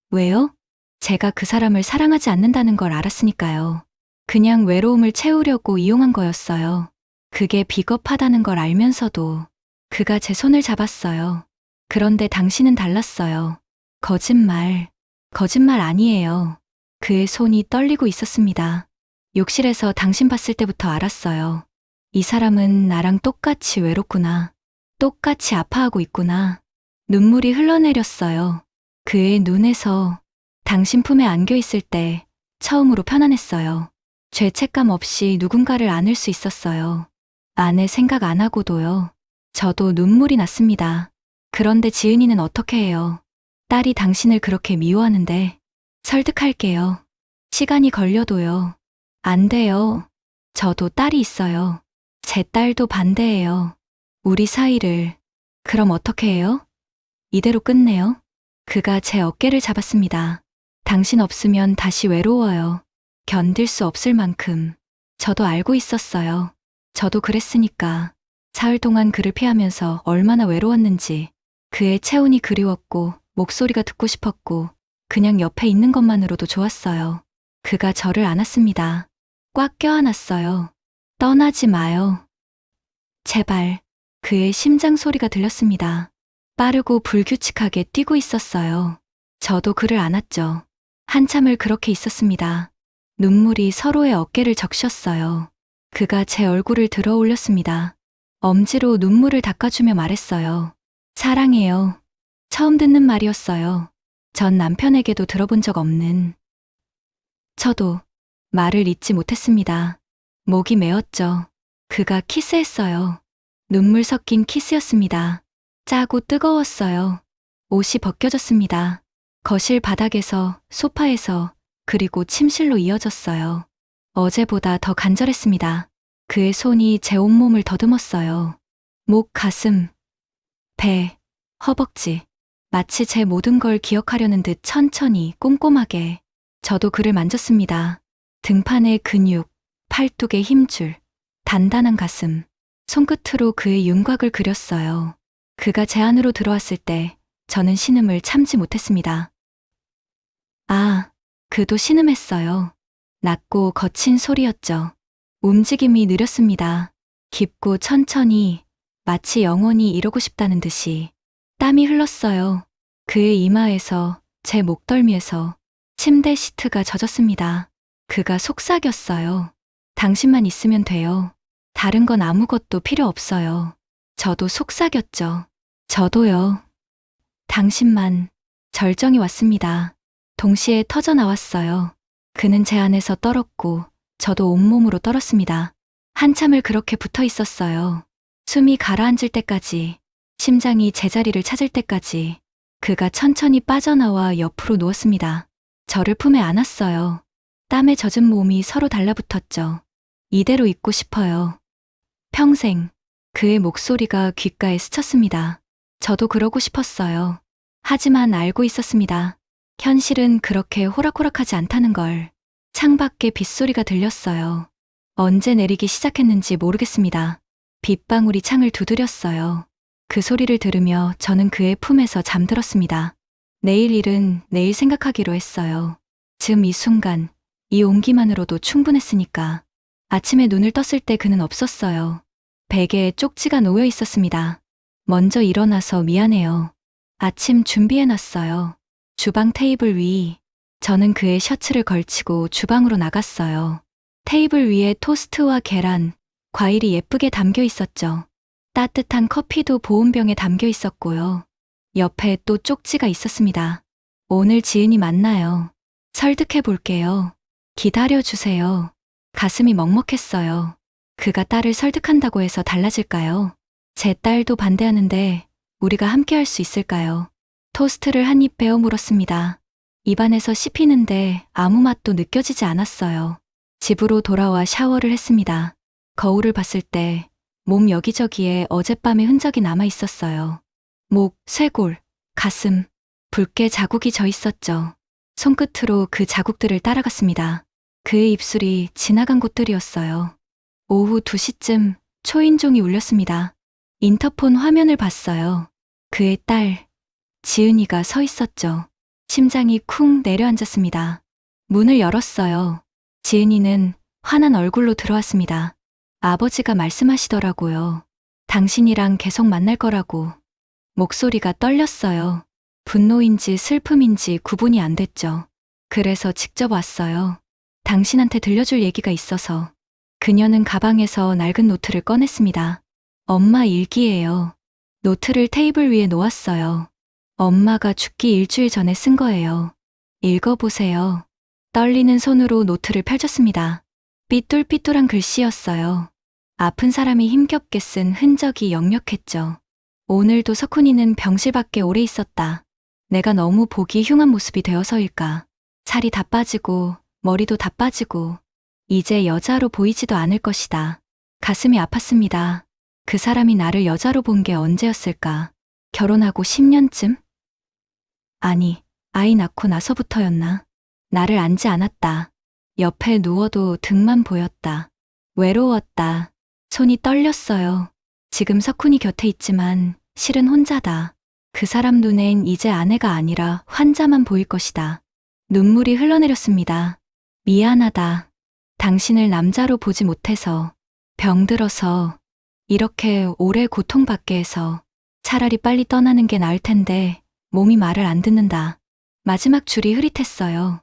왜요? 제가 그 사람을 사랑하지 않는다는 걸 알았으니까요. 그냥 외로움을 채우려고 이용한 거였어요. 그게 비겁하다는 걸 알면서도 그가 제 손을 잡았어요. 그런데 당신은 달랐어요. 거짓말 아니에요. 그의 손이 떨리고 있었습니다. 욕실에서 당신 봤을 때부터 알았어요. 이 사람은 나랑 똑같이 외롭구나. 똑같이 아파하고 있구나. 눈물이 흘러내렸어요. 그의 눈에서 당신 품에 안겨 있을 때 처음으로 편안했어요. 죄책감 없이 누군가를 안을 수 있었어요. 아내 생각 안 하고도요. 저도 눈물이 났습니다. 그런데 지은이는 어떻게 해요? 딸이 당신을 그렇게 미워하는데. 설득할게요. 시간이 걸려도요. 안 돼요. 저도 딸이 있어요. 제 딸도 반대해요. 우리 사이를. 그럼 어떻게 해요? 이대로 끝내요? 그가 제 어깨를 잡았습니다. 당신 없으면 다시 외로워요. 견딜 수 없을 만큼. 저도 알고 있었어요. 저도 그랬으니까. 사흘 동안 그를 피하면서 얼마나 외로웠는지. 그의 체온이 그리웠고 목소리가 듣고 싶었고 그냥 옆에 있는 것만으로도 좋았어요. 그가 저를 안았습니다. 꽉 껴안았어요. 떠나지 마요. 제발. 그의 심장 소리가 들렸습니다. 빠르고 불규칙하게 뛰고 있었어요. 저도 그를 안았죠. 한참을 그렇게 있었습니다. 눈물이 서로의 어깨를 적셨어요. 그가 제 얼굴을 들어 올렸습니다. 엄지로 눈물을 닦아주며 말했어요. 사랑해요. 처음 듣는 말이었어요. 전 남편에게도 들어본 적 없는. 저도 말을 잇지 못했습니다. 목이 메었죠. 그가 키스했어요. 눈물 섞인 키스였습니다. 짜고 뜨거웠어요. 옷이 벗겨졌습니다. 거실 바닥에서, 소파에서, 그리고 침실로 이어졌어요. 어제보다 더 간절했습니다. 그의 손이 제 온몸을 더듬었어요. 목, 가슴, 배, 허벅지. 마치 제 모든 걸 기억하려는 듯 천천히, 꼼꼼하게. 저도 그를 만졌습니다. 등판의 근육, 팔뚝의 힘줄, 단단한 가슴. 손끝으로 그의 윤곽을 그렸어요. 그가 제 안으로 들어왔을 때 저는 신음을 참지 못했습니다. 아, 그도 신음했어요. 낮고 거친 소리였죠. 움직임이 느렸습니다. 깊고 천천히, 마치 영원히 이러고 싶다는 듯이. 땀이 흘렀어요. 그의 이마에서, 제 목덜미에서 침대 시트가 젖었습니다. 그가 속삭였어요. 당신만 있으면 돼요. 다른 건 아무것도 필요 없어요. 저도 속삭였죠. 저도요. 당신만. 절정이 왔습니다. 동시에 터져 나왔어요. 그는 제 안에서 떨었고 저도 온몸으로 떨었습니다. 한참을 그렇게 붙어 있었어요. 숨이 가라앉을 때까지, 심장이 제자리를 찾을 때까지. 그가 천천히 빠져나와 옆으로 누웠습니다. 저를 품에 안았어요. 땀에 젖은 몸이 서로 달라붙었죠. 이대로 있고 싶어요. 평생. 그의 목소리가 귓가에 스쳤습니다. 저도 그러고 싶었어요. 하지만 알고 있었습니다. 현실은 그렇게 호락호락하지 않다는 걸. 창밖에 빗소리가 들렸어요. 언제 내리기 시작했는지 모르겠습니다. 빗방울이 창을 두드렸어요. 그 소리를 들으며 저는 그의 품에서 잠들었습니다. 내일 일은 내일 생각하기로 했어요. 지금 이 순간, 이 온기만으로도 충분했으니까. 아침에 눈을 떴을 때 그는 없었어요. 베개에 쪽지가 놓여 있었습니다. 먼저 일어나서 미안해요. 아침 준비해놨어요. 주방 테이블 위. 저는 그의 셔츠를 걸치고 주방으로 나갔어요. 테이블 위에 토스트와 계란, 과일이 예쁘게 담겨 있었죠. 따뜻한 커피도 보온병에 담겨 있었고요. 옆에 또 쪽지가 있었습니다. 오늘 지은이 만나요. 설득해 볼게요. 기다려 주세요. 가슴이 먹먹했어요. 그가 딸을 설득한다고 해서 달라질까요? 제 딸도 반대하는데 우리가 함께 할 수 있을까요? 토스트를 한 입 베어 물었습니다. 입안에서 씹히는데 아무 맛도 느껴지지 않았어요. 집으로 돌아와 샤워를 했습니다. 거울을 봤을 때 몸 여기저기에 어젯밤의 흔적이 남아 있었어요. 목, 쇄골, 가슴, 붉게 자국이 져 있었죠. 손끝으로 그 자국들을 따라갔습니다. 그의 입술이 지나간 곳들이었어요. 오후 2시쯤 초인종이 울렸습니다. 인터폰 화면을 봤어요. 그의 딸, 지은이가 서 있었죠. 심장이 쿵 내려앉았습니다. 문을 열었어요. 지은이는 환한 얼굴로 들어왔습니다. 아버지가 말씀하시더라고요. 당신이랑 계속 만날 거라고. 목소리가 떨렸어요. 분노인지 슬픔인지 구분이 안 됐죠. 그래서 직접 왔어요. 당신한테 들려줄 얘기가 있어서. 그녀는 가방에서 낡은 노트를 꺼냈습니다. 엄마 일기예요. 노트를 테이블 위에 놓았어요. 엄마가 죽기 일주일 전에 쓴 거예요. 읽어보세요. 떨리는 손으로 노트를 펼쳤습니다. 삐뚤삐뚤한 글씨였어요. 아픈 사람이 힘겹게 쓴 흔적이 역력했죠. 오늘도 석훈이는 병실 밖에 오래 있었다. 내가 너무 보기 흉한 모습이 되어서일까. 살이 다 빠지고 머리도 다 빠지고 이제 여자로 보이지도 않을 것이다. 가슴이 아팠습니다. 그 사람이 나를 여자로 본 게 언제였을까? 결혼하고 10년쯤? 아니, 아이 낳고 나서부터였나? 나를 안지 않았다. 옆에 누워도 등만 보였다. 외로웠다. 손이 떨렸어요. 지금 석훈이 곁에 있지만 실은 혼자다. 그 사람 눈엔 이제 아내가 아니라 환자만 보일 것이다. 눈물이 흘러내렸습니다. 미안하다. 당신을 남자로 보지 못해서, 병들어서, 이렇게 오래 고통받게 해서 차라리 빨리 떠나는 게 나을 텐데 몸이 말을 안 듣는다. 마지막 줄이 흐릿했어요.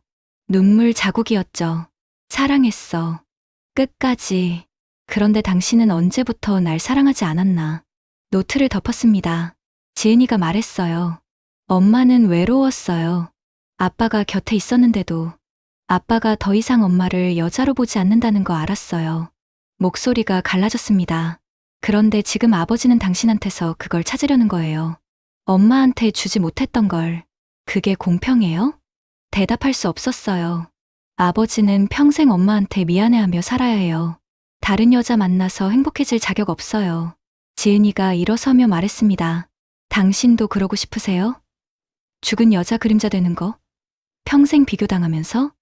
눈물 자국이었죠. 사랑했어. 끝까지. 그런데 당신은 언제부터 날 사랑하지 않았나. 노트를 덮었습니다. 지은이가 말했어요. 엄마는 외로웠어요. 아빠가 곁에 있었는데도 아빠가 더 이상 엄마를 여자로 보지 않는다는 거 알았어요. 목소리가 갈라졌습니다. 그런데 지금 아버지는 당신한테서 그걸 찾으려는 거예요. 엄마한테 주지 못했던 걸. 그게 공평해요? 대답할 수 없었어요. 아버지는 평생 엄마한테 미안해하며 살아야 해요. 다른 여자 만나서 행복해질 자격 없어요. 지은이가 일어서며 말했습니다. 당신도 그러고 싶으세요? 죽은 여자 그림자 되는 거? 평생 비교당하면서?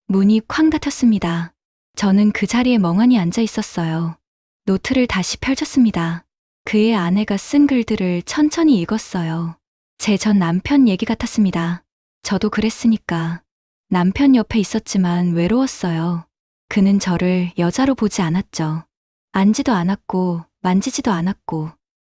문이 쾅 닫혔습니다. 저는 그 자리에 멍하니 앉아 있었어요. 노트를 다시 펼쳤습니다. 그의 아내가 쓴 글들을 천천히 읽었어요. 제 전 남편 얘기 같았습니다. 저도 그랬으니까. 남편 옆에 있었지만 외로웠어요. 그는 저를 여자로 보지 않았죠. 앉지도 않았고 만지지도 않았고.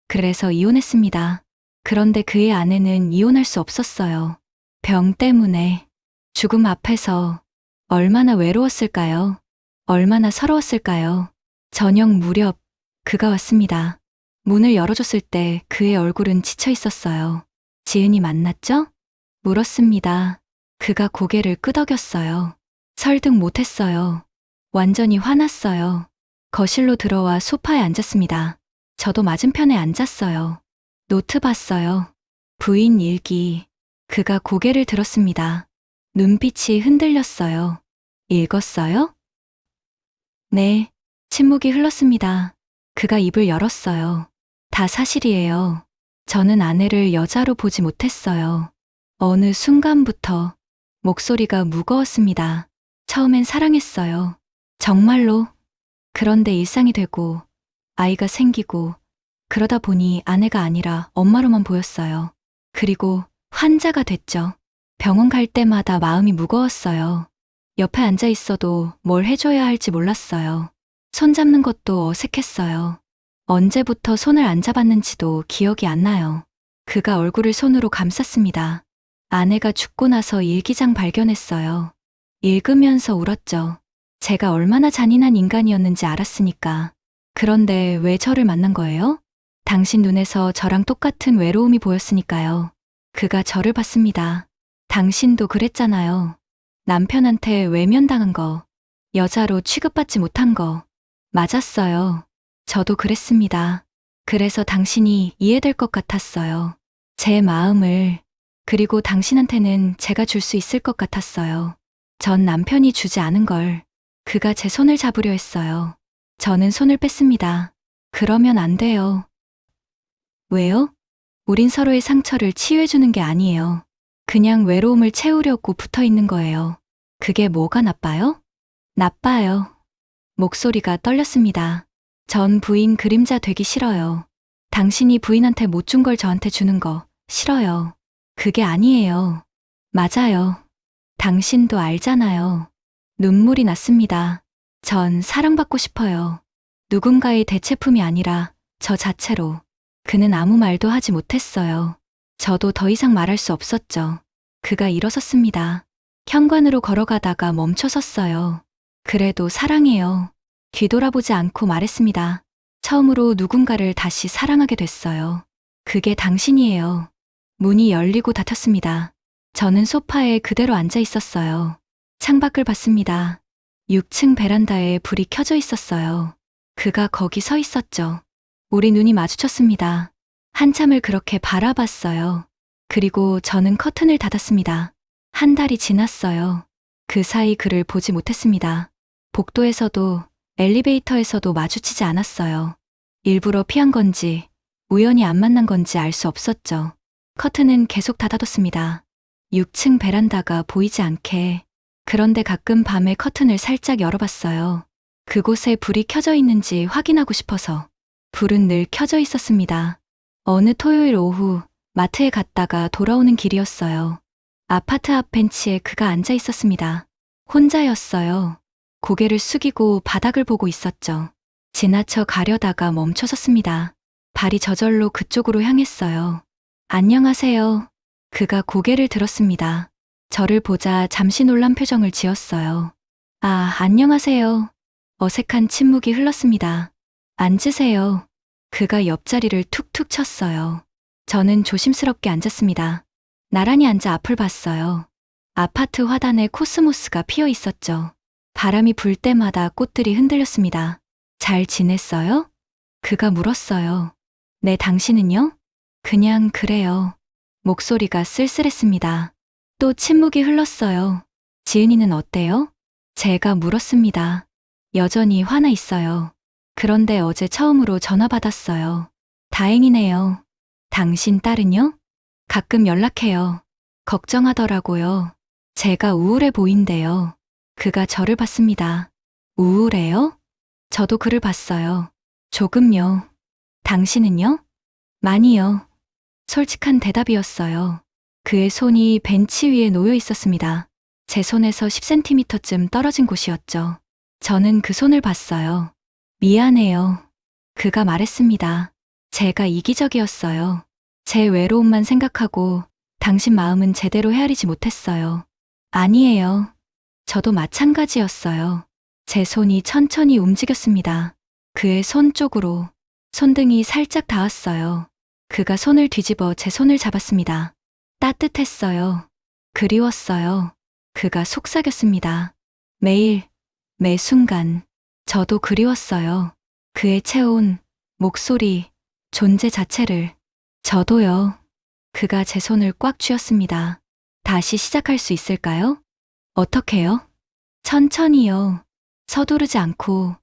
그래서 이혼했습니다. 그런데 그의 아내는 이혼할 수 없었어요. 병 때문에. 죽음 앞에서 얼마나 외로웠을까요? 얼마나 서러웠을까요? 저녁 무렵 그가 왔습니다. 문을 열어줬을 때 그의 얼굴은 지쳐 있었어요. 지은이 만났죠? 물었습니다. 그가 고개를 끄덕였어요. 설득 못했어요. 완전히 화났어요. 거실로 들어와 소파에 앉았습니다. 저도 맞은편에 앉았어요. 노트 봤어요. 부인 일기. 그가 고개를 들었습니다. 눈빛이 흔들렸어요. 읽었어요? 네. 침묵이 흘렀습니다. 그가 입을 열었어요. 다 사실이에요. 저는 아내를 여자로 보지 못했어요. 어느 순간부터 목소리가 무거웠습니다. 처음엔 사랑했어요. 정말로. 그런데 일상이 되고 아이가 생기고 그러다 보니 아내가 아니라 엄마로만 보였어요. 그리고 환자가 됐죠. 병원 갈 때마다 마음이 무거웠어요. 옆에 앉아 있어도 뭘 해줘야 할지 몰랐어요. 손 잡는 것도 어색했어요. 언제부터 손을 안 잡았는지도 기억이 안 나요. 그가 얼굴을 손으로 감쌌습니다. 아내가 죽고 나서 일기장 발견했어요. 읽으면서 울었죠. 제가 얼마나 잔인한 인간이었는지 알았으니까. 그런데 왜 저를 만난 거예요? 당신 눈에서 저랑 똑같은 외로움이 보였으니까요. 그가 저를 봤습니다. 당신도 그랬잖아요. 남편한테 외면당한 거, 여자로 취급받지 못한 거. 맞았어요. 저도 그랬습니다. 그래서 당신이 이해될 것 같았어요. 제 마음을, 그리고 당신한테는 제가 줄 수 있을 것 같았어요. 전 남편이 주지 않은 걸. 그가 제 손을 잡으려 했어요. 저는 손을 뺐습니다. 그러면 안 돼요. 왜요? 우린 서로의 상처를 치유해주는 게 아니에요. 그냥 외로움을 채우려고 붙어 있는 거예요. 그게 뭐가 나빠요? 나빠요. 목소리가 떨렸습니다. 전 부인 그림자 되기 싫어요. 당신이 부인한테 못 준 걸 저한테 주는 거 싫어요. 그게 아니에요. 맞아요. 당신도 알잖아요. 눈물이 났습니다. 전 사랑받고 싶어요. 누군가의 대체품이 아니라 저 자체로. 그는 아무 말도 하지 못했어요. 저도 더 이상 말할 수 없었죠. 그가 일어섰습니다. 현관으로 걸어가다가 멈춰섰어요. 그래도 사랑해요. 뒤돌아보지 않고 말했습니다. 처음으로 누군가를 다시 사랑하게 됐어요. 그게 당신이에요. 문이 열리고 닫혔습니다. 저는 소파에 그대로 앉아 있었어요. 창밖을 봤습니다. 6층 베란다에 불이 켜져 있었어요. 그가 거기 서 있었죠. 우리 눈이 마주쳤습니다. 한참을 그렇게 바라봤어요. 그리고 저는 커튼을 닫았습니다. 한 달이 지났어요. 그 사이 그를 보지 못했습니다. 복도에서도 엘리베이터에서도 마주치지 않았어요. 일부러 피한 건지 우연히 안 만난 건지 알 수 없었죠. 커튼은 계속 닫아뒀습니다. 6층 베란다가 보이지 않게. 그런데 가끔 밤에 커튼을 살짝 열어봤어요. 그곳에 불이 켜져 있는지 확인하고 싶어서. 불은 늘 켜져 있었습니다. 어느 토요일 오후 마트에 갔다가 돌아오는 길이었어요. 아파트 앞 벤치에 그가 앉아 있었습니다. 혼자였어요. 고개를 숙이고 바닥을 보고 있었죠. 지나쳐 가려다가 멈춰섰습니다. 발이 저절로 그쪽으로 향했어요. 안녕하세요. 그가 고개를 들었습니다. 저를 보자 잠시 놀란 표정을 지었어요. 아, 안녕하세요. 어색한 침묵이 흘렀습니다. 앉으세요. 그가 옆자리를 툭툭 쳤어요. 저는 조심스럽게 앉았습니다. 나란히 앉아 앞을 봤어요. 아파트 화단에 코스모스가 피어 있었죠. 바람이 불 때마다 꽃들이 흔들렸습니다. 잘 지냈어요? 그가 물었어요. 네, 당신은요? 그냥 그래요. 목소리가 쓸쓸했습니다. 또 침묵이 흘렀어요. 지은이는 어때요? 제가 물었습니다. 여전히 화나 있어요. 그런데 어제 처음으로 전화 받았어요. 다행이네요. 당신 딸은요? 가끔 연락해요. 걱정하더라고요. 제가 우울해 보인대요. 그가 저를 봤습니다. 우울해요? 저도 그를 봤어요. 조금요. 당신은요? 많이요. 솔직한 대답이었어요. 그의 손이 벤치 위에 놓여 있었습니다. 제 손에서 10cm쯤 떨어진 곳이었죠. 저는 그 손을 봤어요. 미안해요. 그가 말했습니다. 제가 이기적이었어요. 제 외로움만 생각하고 당신 마음은 제대로 헤아리지 못했어요. 아니에요. 저도 마찬가지였어요. 제 손이 천천히 움직였습니다. 그의 손 쪽으로. 손등이 살짝 닿았어요. 그가 손을 뒤집어 제 손을 잡았습니다. 따뜻했어요. 그리웠어요. 그가 속삭였습니다. 매일, 매 순간. 저도 그리웠어요. 그의 체온, 목소리, 존재 자체를. 저도요. 그가 제 손을 꽉 쥐었습니다. 다시 시작할 수 있을까요? 어떻게요? 천천히요. 서두르지 않고,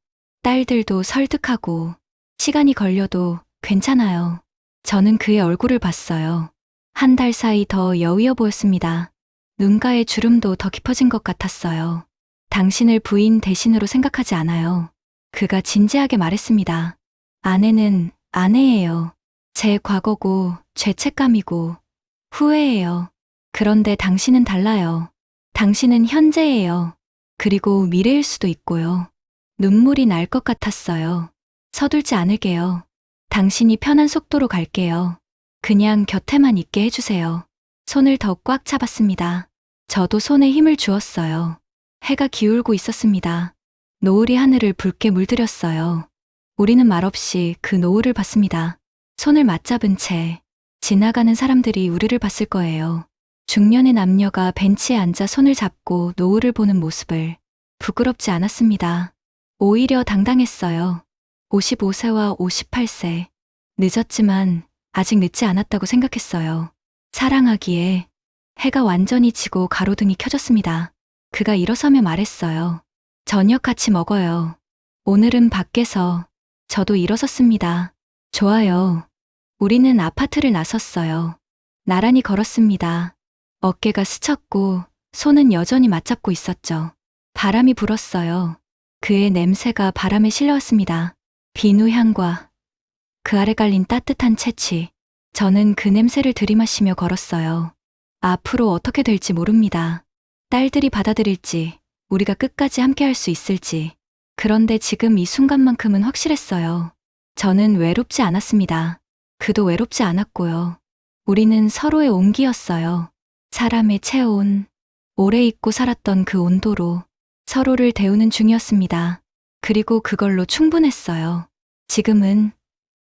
딸들도 설득하고, 시간이 걸려도 괜찮아요. 저는 그의 얼굴을 봤어요. 한 달 사이 더 여위어 보였습니다. 눈가의 주름도 더 깊어진 것 같았어요. 당신을 부인 대신으로 생각하지 않아요. 그가 진지하게 말했습니다. 아내는 아내예요. 제 과거고, 죄책감이고, 후회예요. 그런데 당신은 달라요. 당신은 현재예요. 그리고 미래일 수도 있고요. 눈물이 날 것 같았어요. 서둘지 않을게요. 당신이 편한 속도로 갈게요. 그냥 곁에만 있게 해주세요. 손을 더 꽉 잡았습니다. 저도 손에 힘을 주었어요. 해가 기울고 있었습니다. 노을이 하늘을 붉게 물들였어요. 우리는 말없이 그 노을을 봤습니다. 손을 맞잡은 채 지나가는 사람들이 우리를 봤을 거예요. 중년의 남녀가 벤치에 앉아 손을 잡고 노을을 보는 모습을 부끄럽지 않았습니다. 오히려 당당했어요. 55세와 58세. 늦었지만 아직 늦지 않았다고 생각했어요. 사랑하기에 해가 완전히 지고 가로등이 켜졌습니다. 그가 일어서며 말했어요. 저녁 같이 먹어요. 오늘은 밖에서. 저도 일어섰습니다. 좋아요. 우리는 아파트를 나섰어요. 나란히 걸었습니다. 어깨가 스쳤고 손은 여전히 맞잡고 있었죠. 바람이 불었어요. 그의 냄새가 바람에 실려왔습니다. 비누 향과 그 아래 깔린 따뜻한 채취. 저는 그 냄새를 들이마시며 걸었어요. 앞으로 어떻게 될지 모릅니다. 딸들이 받아들일지, 우리가 끝까지 함께할 수 있을지. 그런데 지금 이 순간만큼은 확실했어요. 저는 외롭지 않았습니다. 그도 외롭지 않았고요. 우리는 서로의 온기였어요. 사람의 체온, 오래 잊고 살았던 그 온도로 서로를 데우는 중이었습니다. 그리고 그걸로 충분했어요. 지금은